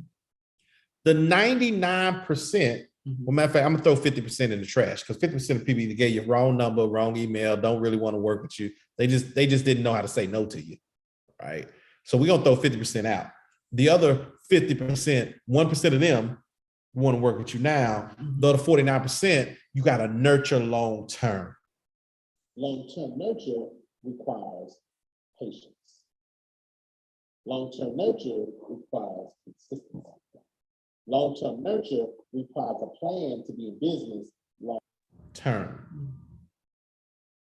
The 99%, well, matter of fact, I'm gonna throw 50% in the trash because 50% of people either gave you wrong number, wrong email, don't really want to work with you. They just didn't know how to say no to you, right? So we're gonna throw 50% out. The other 50%, 1% of them want to work with you now. The other 49%, you got to nurture long term. Long-term nurture requires patience. Long-term nurture requires consistency. Long-term nurture requires a plan to be in business long-term.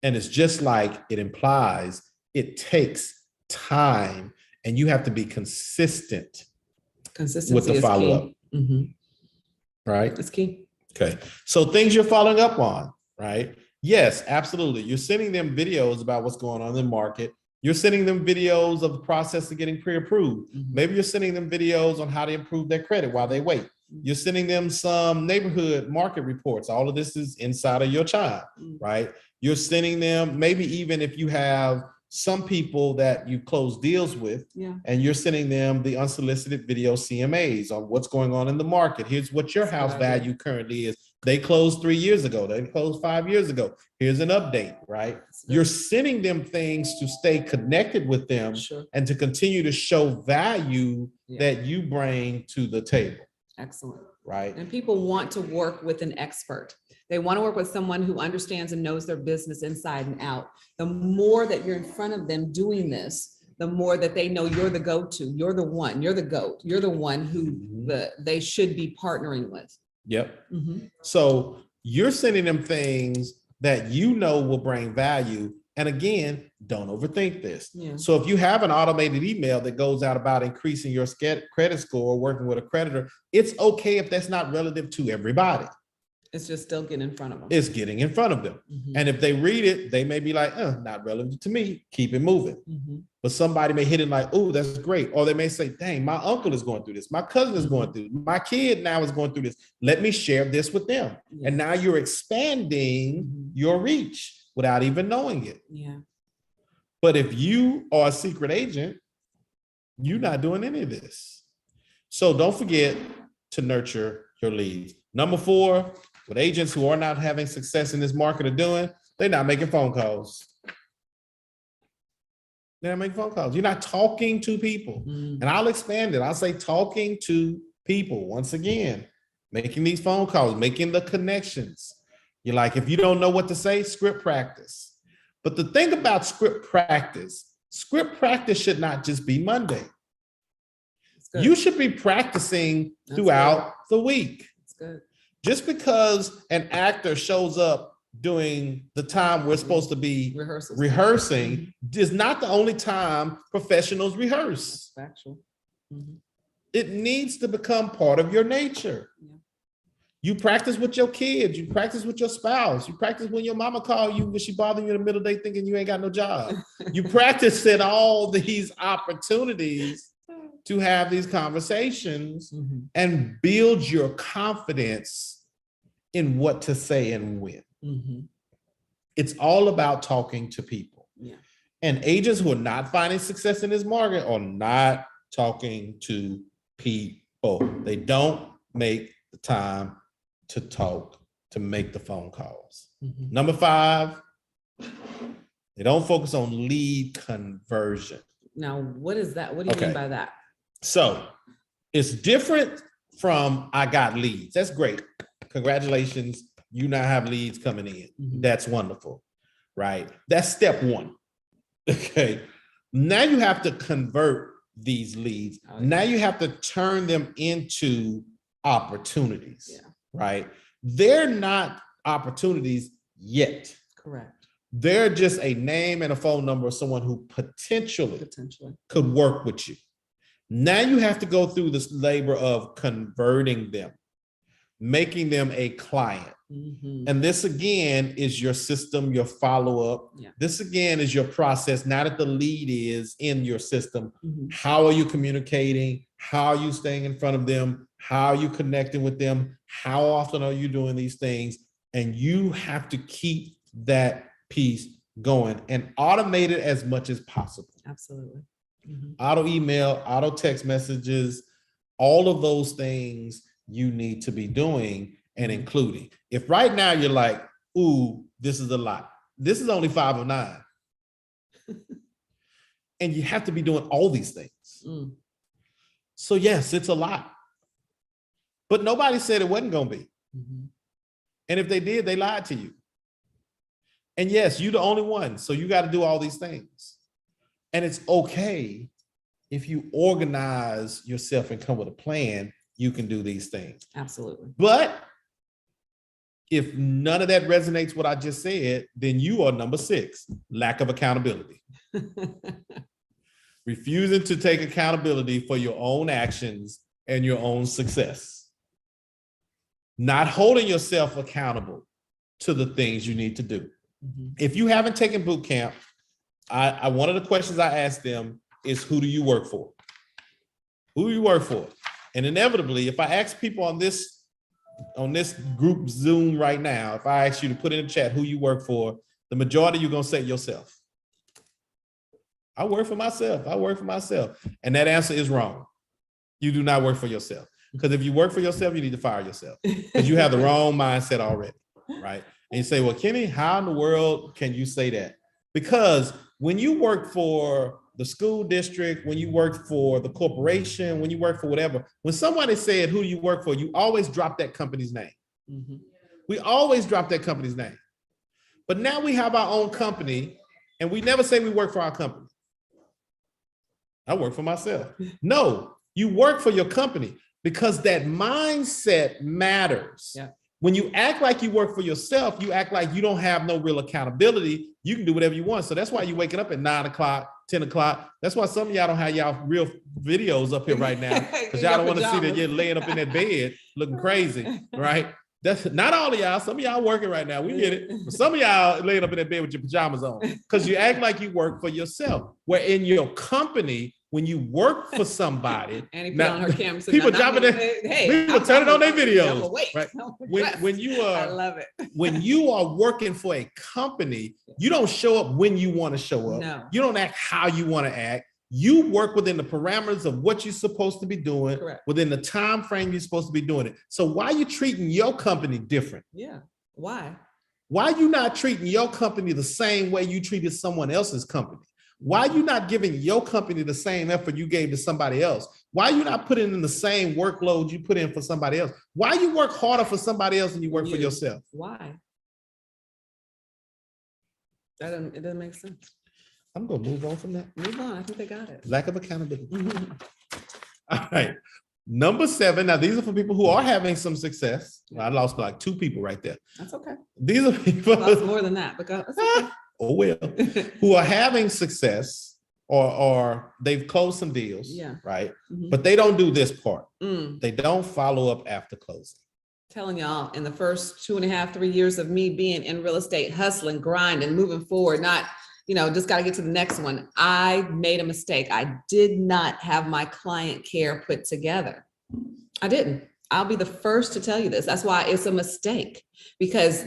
And it's just like it implies, it takes time and you have to be consistent with the follow-up. Right? It's key. Okay. So things you're following up on, right? Yes, absolutely. You're sending them videos about what's going on in the market. You're sending them videos of the process of getting pre-approved. Maybe you're sending them videos on how to improve their credit while they wait. You're sending them some neighborhood market reports. All of this is inside of your chime, right? You're sending them, maybe even if you have some people that you close deals with, and you're sending them the unsolicited video CMAs on what's going on in the market. Here's what your house value currently is. They closed 3 years ago. They closed 5 years ago. Here's an update, right? You're sending them things to stay connected with them and to continue to show value that you bring to the table. Excellent. Right. And people want to work with an expert. They want to work with someone who understands and knows their business inside and out. The more that you're in front of them doing this, the more that they know you're the go-to, you're the one, you're the GOAT, you're the one who they should be partnering with. Yep. So you're sending them things that you know will bring value. And again, don't overthink this. So if you have an automated email that goes out about increasing your credit score, working with a creditor, it's okay if that's not relative to everybody. It's just still getting in front of them. It's getting in front of them. And if they read it, they may be like, not relevant to me, keep it moving. But somebody may hit it like, oh, that's great. Or they may say, dang, my uncle is going through this. My cousin is going through, my kid now is going through this. Let me share this with them. And now you're expanding your reach without even knowing it. But if you are a secret agent, you're not doing any of this. So don't forget to nurture your leads. Number 4, what agents who are not having success in this market are doing, they're not making phone calls. They're not making phone calls. You're not talking to people. And I'll expand it. I'll say talking to people. Once again, making these phone calls, making the connections. You're like, if you don't know what to say, script practice. But the thing about script practice should not just be Monday. You should be practicing throughout the week. That's good. Just because an actor shows up during the time we're supposed to be rehearsing is not the only time professionals rehearse. Factual. It needs to become part of your nature. You practice with your kids, you practice with your spouse, you practice when your mama call you when she bothering you in the middle of the day thinking you ain't got no job. You practice at all these opportunities to have these conversations and build your confidence in what to say and when. It's all about talking to people. And agents who are not finding success in this market are not talking to people. They don't make the time to talk, to make the phone calls. Number 5, they don't focus on lead conversion. Now, what is that? What do you mean by that? So it's different from I got leads. That's great. Congratulations. You now have leads coming in. That's wonderful, right? That's step 1. Okay. Now you have to convert these leads. Now you have to turn them into opportunities, right? They're not opportunities yet. Correct. They're just a name and a phone number of someone who potentially could work with you. Now you have to go through this labor of converting them, making them a client. And this again is your system, your follow-up. This again is your process. Now that the lead is in your system, how are you communicating? How are you staying in front of them? How are you connecting with them? How often are you doing these things? And you have to keep that piece going and automate it as much as possible. Absolutely. Auto email, auto text messages, all of those things you need to be doing and including. If right now you're like, ooh, this is a lot. This is only 5 of 9. And you have to be doing all these things. So yes, it's a lot. But nobody said it wasn't going to be. And if they did, they lied to you. And yes, you're the only one. So you got to do all these things. And it's okay if you organize yourself and come with a plan. you can do these things. Absolutely. But if none of that resonates what I just said, then you are number 6, lack of accountability. Refusing to take accountability for your own actions and your own success. Not holding yourself accountable to the things you need to do. Mhm. If you haven't taken boot camp, one of the questions I ask them is, who do you work for? Who do you work for? And inevitably, if I ask people on this group Zoom right now, if I ask you to put in the chat who you work for, the majority of you are going to say yourself. I work for myself. I work for myself. And that answer is wrong. You do not work for yourself. Because if you work for yourself, you need to fire yourself. Because you have the wrong mindset already, right? And you say, well, Kenny, how in the world can you say that? Because when you work for the school district, when you work for the corporation, when you work for whatever, when somebody said, who do you work for? You always drop that company's name. Mm-hmm. We always drop that company's name. But now we have our own company and we never say we work for our company. I work for myself. No, you work for your company because that mindset matters. Yeah. When you act like you work for yourself, you act like you don't have no real accountability. You can do whatever you want. So that's why you're waking up at 9 o'clock, 10 o'clock. That's why some of y'all don't have y'all real videos up here right now, because y'all don't want to see that you're laying up in that bed looking crazy, right? That's not all of y'all. Some of y'all working right now. We get it. But some of y'all laying up in that bed with your pajamas on because you act like you work for yourself. Where in your company, when you work for somebody, and he put on her camera. So people dropping it. People turn it on their videos. Right? When you are, I love it. when you are working for a company, you don't show up when you want to show up. No. You don't act how you want to act. You work within the parameters of what you're supposed to be doing, Correct. Within the time frame you're supposed to be doing it. So why are you treating your company different? Yeah. Why? Why are you not treating your company the same way you treated someone else's company? Why are you not giving your company the same effort you gave to somebody else? Why are you not putting in the same workload you put in for somebody else? Why you work harder for somebody else than you work for yourself? Why? It doesn't make sense. I'm going to move on from that. Move on. I think they got it. Lack of accountability. All right. Number 7. Now, these are for people who are having some success. Well, I lost like 2 people right there. That's okay. These are people. Lost more than that, but that's okay. Oh, well, who are having success or they've closed some deals. Yeah. Right. Mhm. But they don't do this part. Mm. They don't follow up after closing. Telling y'all, in the first 2.5, 3 years of me being in real estate, hustling, grinding, moving forward, not, just got to get to the next one. I made a mistake. I did not have my client care put together. I didn't. I'll be the first to tell you this. That's why it's a mistake, because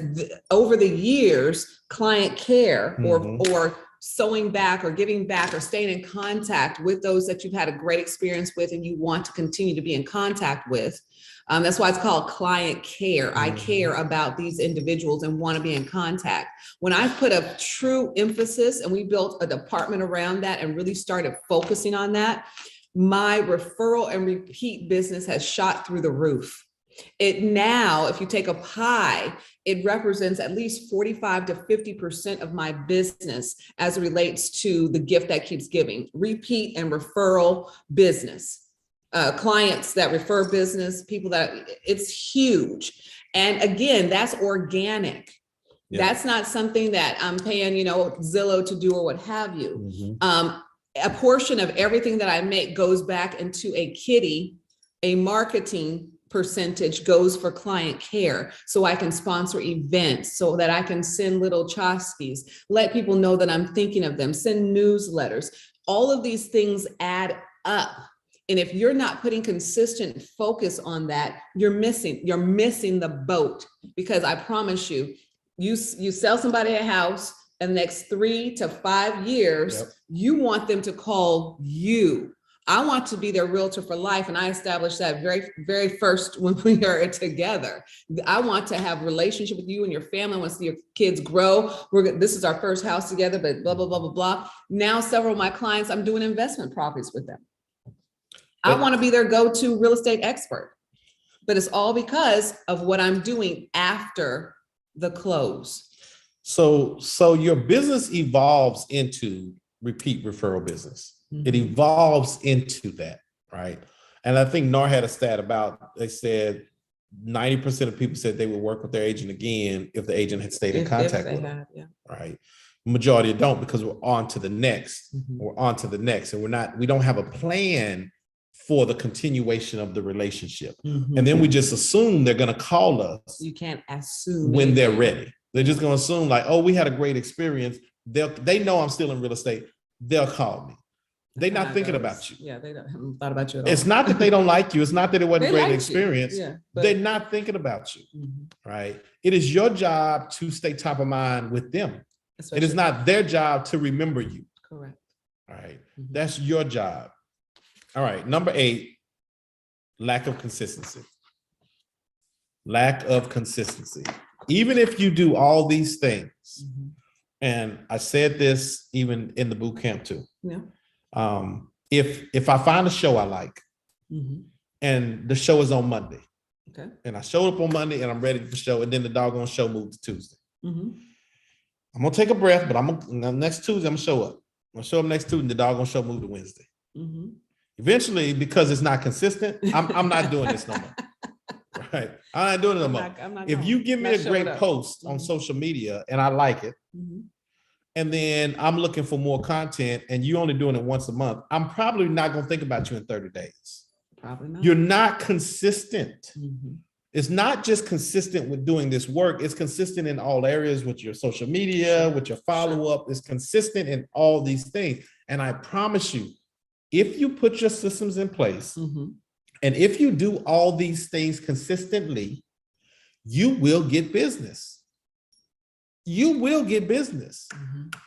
over the years, client care or sewing back or giving back or staying in contact with those that you've had a great experience with and you want to continue to be in contact with. That's why it's called client care. I care about these individuals and want to be in contact. When I put a true emphasis and we built a department around that and really started focusing on that, my referral and repeat business has shot through the roof. It now, if you take a pie, it represents at least 45 to 50% of my business as it relates to the gift that keeps giving, repeat and referral business. Clients that refer business, people that it's huge. And again, that's organic. Yeah. That's not something that I'm paying, Zillow to do or what have you. A portion of everything that I make goes back into a kitty. A marketing percentage goes for client care. So I can sponsor events, so that I can send little chotskis, let people know that I'm thinking of them, send newsletters. All of these things add up. And if you're not putting consistent focus on that, you're missing the boat, because I promise you, you sell somebody a house in the next 3 to 5 years, yep. You want them to call you. I want to be their realtor for life. And I established that very, very first when we are together. I want to have a relationship with you and your family. I want to see your kids grow. This is our first house together, but blah, blah, blah, blah, blah. Now, several of my clients, I'm doing investment properties with them. I want to be their go-to real estate expert, but it's all because of what I'm doing after the close. So your business evolves into repeat referral business. Mm-hmm. It evolves into that, right? And I think NAR had a stat about, they said 90% of people said they would work with their agent again if the agent had stayed in contact with them. Right. Majority don't, because we're on to the next. We're on to the next. And we don't have a plan for the continuation of the relationship. And then we just assume they're going to call us. You can't assume when they're ready. They're just going to assume like, oh, we had a great experience. They know I'm still in real estate. They'll call me. They're not thinking about you. Yeah, they haven't thought about you at all. It's not that they don't like you. It's not that it wasn't a great experience. Yeah, they're not thinking about you, right? It is your job to stay top of mind with them. It is not their job to remember you. Correct. All right. That's your job. All right. Number 8, lack of consistency. Lack of consistency. Even if you do all these things, and I said this even in the boot camp too. Yeah. If I find a show I like, and the show is on Monday, okay, and I showed up on Monday and I'm ready for the show, and then the doggone show moved to Tuesday. I'm gonna take a breath, but next Tuesday I'm gonna show up. I'm gonna show up next Tuesday, and the doggone show moved to Wednesday. Eventually, because it's not consistent, I'm not doing this no more. Right, I'm not doing it no more. If you give me a great post on social media and I like it, and then I'm looking for more content, and you only doing it once a month, I'm probably not gonna think about you in 30 days. Probably not. You're not consistent. It's not just consistent with doing this work. It's consistent in all areas with your social media, with your follow-up. It's consistent in all these things. And I promise you, if you put your systems in place, and if you do all these things consistently, you will get business. You will get business.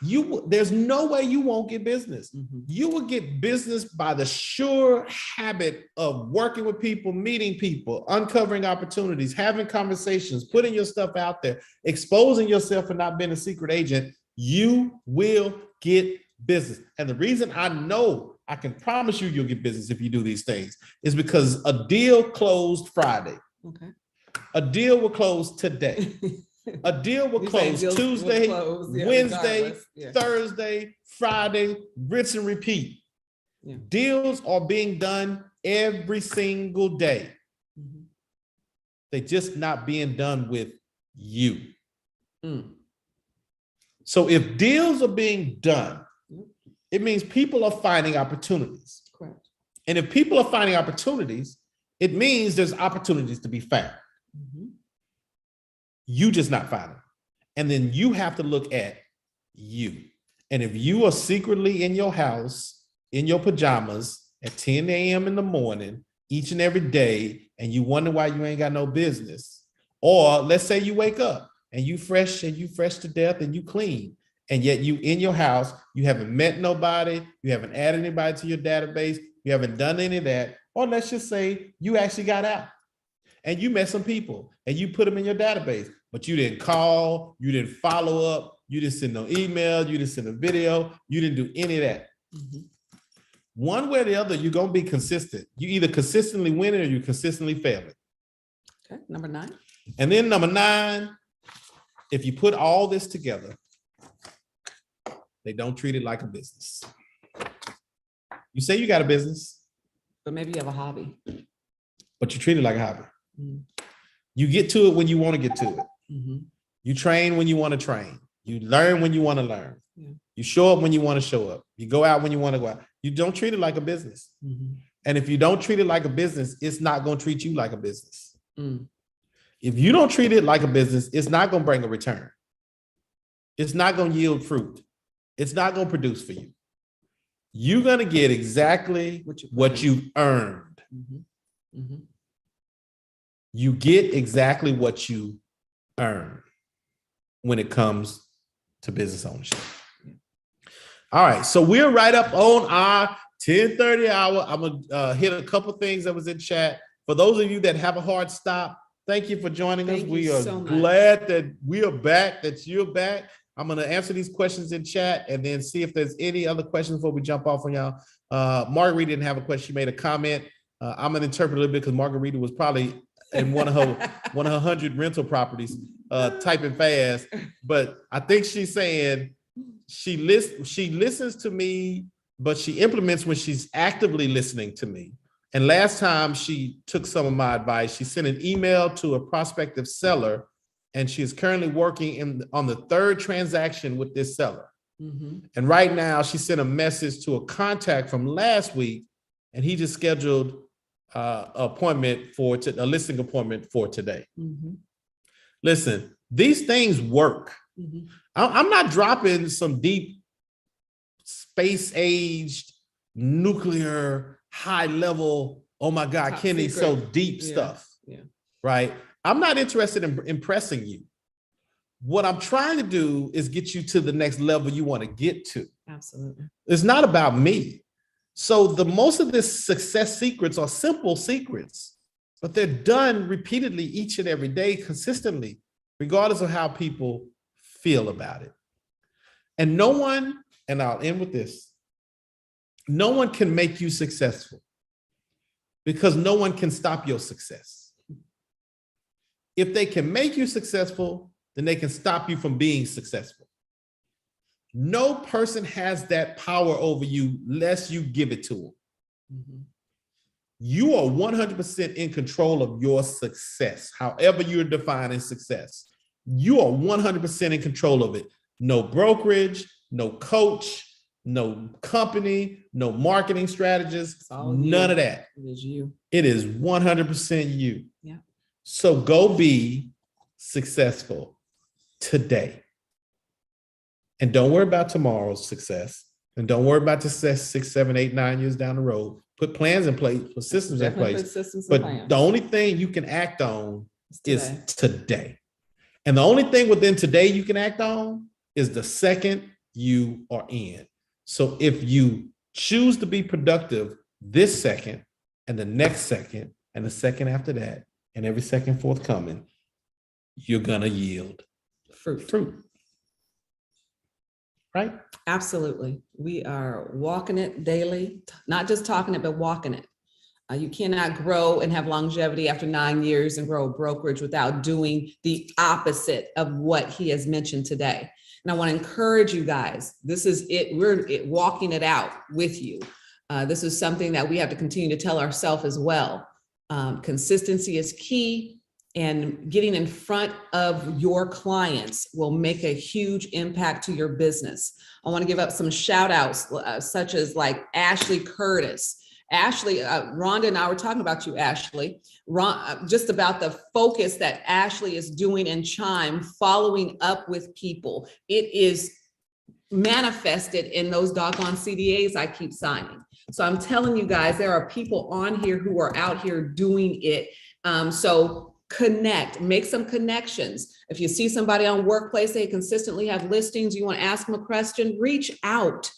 There's no way you won't get business. You will get business by the sure habit of working with people, meeting people, uncovering opportunities, having conversations, putting your stuff out there, exposing yourself and not being a secret agent. You will get business. And the reason I know I can promise you you'll get business if you do these things is because a deal closed Friday. Okay. A deal will close today. A deal will close Tuesday, Wednesday, Thursday, Friday, rinse and repeat. Deals are being done every single day. They're just not being done with you. So if deals are being done, it means people are finding opportunities. Correct. And if people are finding opportunities, it means there's opportunities to be found. You just not find them. And then you have to look at you. And if you are secretly in your house, in your pajamas at 10 a.m. in the morning, each and every day, and you wonder why you ain't got no business, or let's say you wake up and you fresh to death and you clean, and yet you in your house, you haven't met nobody, you haven't added anybody to your database, you haven't done any of that, or let's just say you actually got out and you met some people and you put them in your database, but you didn't call, you didn't follow up, you didn't send no email, you didn't send a video, you didn't do any of that. One way or the other, you're gonna be consistent. You either consistently win it or you consistently fail it. Okay, number 9. And then number 9, if you put all this together, they don't treat it like a business. You say you got a business, but maybe you have a hobby, but you treat it like a hobby. You get to it when you want to get to it. You train when you want to train. You learn when you want to learn. You show up when you want to show up. You go out when you want to go out. You don't treat it like a business. And if you don't treat it like a business, it's not going to treat you like a business. If you don't treat it like a business, it's not going to bring a return. It's not going to yield fruit. It's not going to produce for you. You're going to get exactly what you earned. You get exactly what you earn when it comes to business ownership. All right, so we're right up on our 10:30 hour. I'm gonna hit a couple things that was in chat. For those of you that have a hard stop, thank you for joining us. We are glad that we are back, that you're back. I'm gonna answer these questions in chat and then see if there's any other questions before we jump off on y'all. Marguerite didn't have a question. She made a comment. I'm gonna interpret a little bit because Margarita was probably in one of her 100 rental properties, typing fast. But I think she's saying she listens to me, but she implements when she's actively listening to me. And last time she took some of my advice, she sent an email to a prospective seller, and she is currently working on the third transaction with this seller. And right now she sent a message to a contact from last week, and he just scheduled a listing appointment for today. Listen, these things work. I'm not dropping some deep space-aged nuclear high level, oh my God, Top Kenny, secret. so deep stuff, right? I'm not interested in impressing you. What I'm trying to do is get you to the next level you want to get to. Absolutely. It's not about me. So most of this success secrets are simple secrets, but they're done repeatedly each and every day, consistently, regardless of how people feel about it. And no one, and I'll end with this, no one can make you successful because no one can stop your success. If they can make you successful, then they can stop you from being successful. No person has that power over you unless you give it to them. You are 100% in control of your success, however you're defining success. You are 100% in control of it. No brokerage, no coach, no company, no marketing strategist, none of that. It is you. It is 100% you. Yeah. So go be successful today. And don't worry about tomorrow's success. And don't worry about the success 6, 7, 8, 9 years down the road. Put plans in place, put systems in place. But the only thing you can act on is today. And the only thing within today you can act on is the second you are in. So if you choose to be productive this second and the next second and the second after that and every second forthcoming, you're gonna yield fruit. Right? Absolutely. We are walking it daily, not just talking it, but walking it. You cannot grow and have longevity after 9 years and grow a brokerage without doing the opposite of what he has mentioned today. And I want to encourage you guys, this is it. We're walking it out with you. This is something that we have to continue to tell ourselves as well. Consistency is key, and getting in front of your clients will make a huge impact to your business. I want to give up some shout outs, such as like Ashley Curtis. Ashley, Rhonda and I were talking about you, Ashley, just about the focus that Ashley is doing in Chime, following up with people. It is manifested in those doggone CDAs I keep signing. So I'm telling you guys, there are people on here who are out here doing it. So connect, make some connections. If you see somebody on Workplace, they consistently have listings, you want to ask them a question, reach out.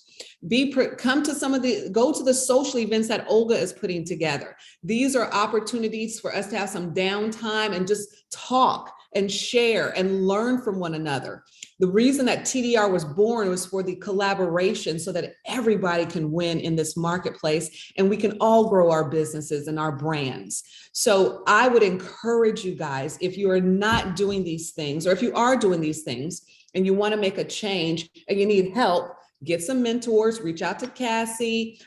Go to the social events that Olga is putting together. These are opportunities for us to have some downtime and just talk and share and learn from one another. The reason that TDR was born was for the collaboration so that everybody can win in this marketplace and we can all grow our businesses and our brands. So I would encourage you guys, if you are not doing these things, or if you are doing these things and you want to make a change and you need help, get some mentors, reach out to Cassie,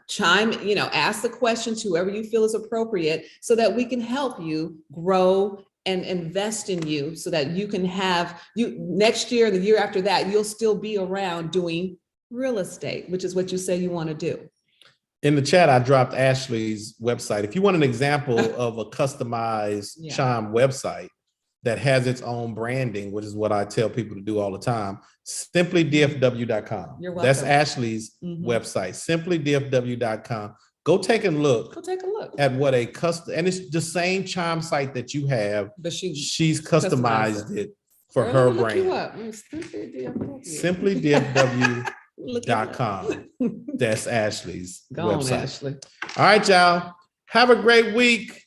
Chime, ask the questions, whoever you feel is appropriate, so that we can help you grow and invest in you so that you can have next year, the year after that, you'll still be around doing real estate, which is what you say you want to do. In the chat, I dropped Ashley's website. If you want an example of a customized Chime website that has its own branding, which is what I tell people to do all the time, simplydfw.com. You're welcome. That's Ashley's website, simplydfw.com. Go take a look at what a custom, and it's the same Chime site that you have, but she's customized it for her brand. Simplydfw.com. That's Ashley's website. Ashley. All right, y'all. Have a great week.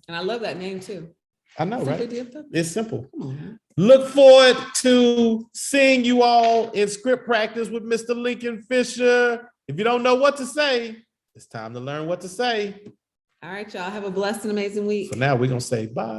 And I love that name too. I know, right? It's simple. Look forward to seeing you all in script practice with Mr. Lincoln Fisher. If you don't know what to say, it's time to learn what to say. All right, y'all. Have a blessed and amazing week. So now we're going to say bye.